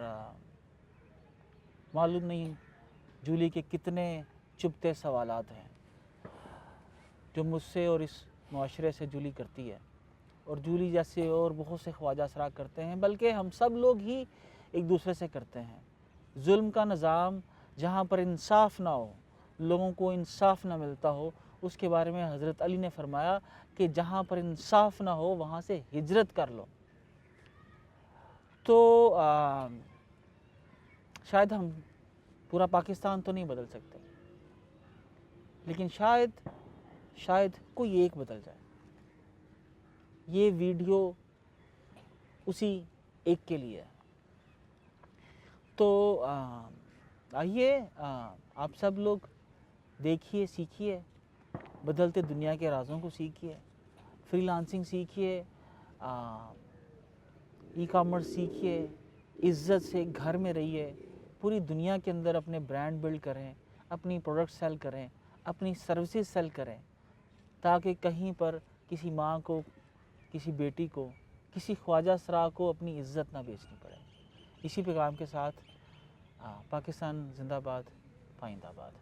मालूम नहीं जूली के कितने चुभते सवालात हैं जो मुझसे और इस माशरे से जूली करती है, और जूली जैसे और बहुत से ख्वाजा असरा करते हैं, बल्कि हम सब लोग ही एक दूसरे से करते हैं। जुल्म का निज़ाम जहाँ पर इंसाफ ना हो, लोगों को इंसाफ ना मिलता हो, उसके बारे में हज़रत अली ने फरमाया कि जहाँ पर इंसाफ ना हो वहाँ से हिजरत कर लो। तो शायद हम पूरा पाकिस्तान तो नहीं बदल सकते, लेकिन शायद कोई एक बदल जाए। ये वीडियो उसी एक के लिए है। तो आइए आप सब लोग देखिए, सीखिए, बदलते दुनिया के राज़ों को सीखिए, फ्रीलांसिंग सीखिए, ई कॉमर्स सीखिए, इज़्ज़त से घर में रहिए, पूरी दुनिया के अंदर अपने ब्रांड बिल्ड करें, अपनी प्रोडक्ट सेल करें, अपनी सर्विसेज सेल करें, ताकि कहीं पर किसी माँ को, किसी बेटी को, किसी ख्वाजा सरा को अपनी इज़्ज़त ना बेचनी पड़े। इसी पैगाम के साथ पाकिस्तान जिंदाबाद, पाइंदाबाद।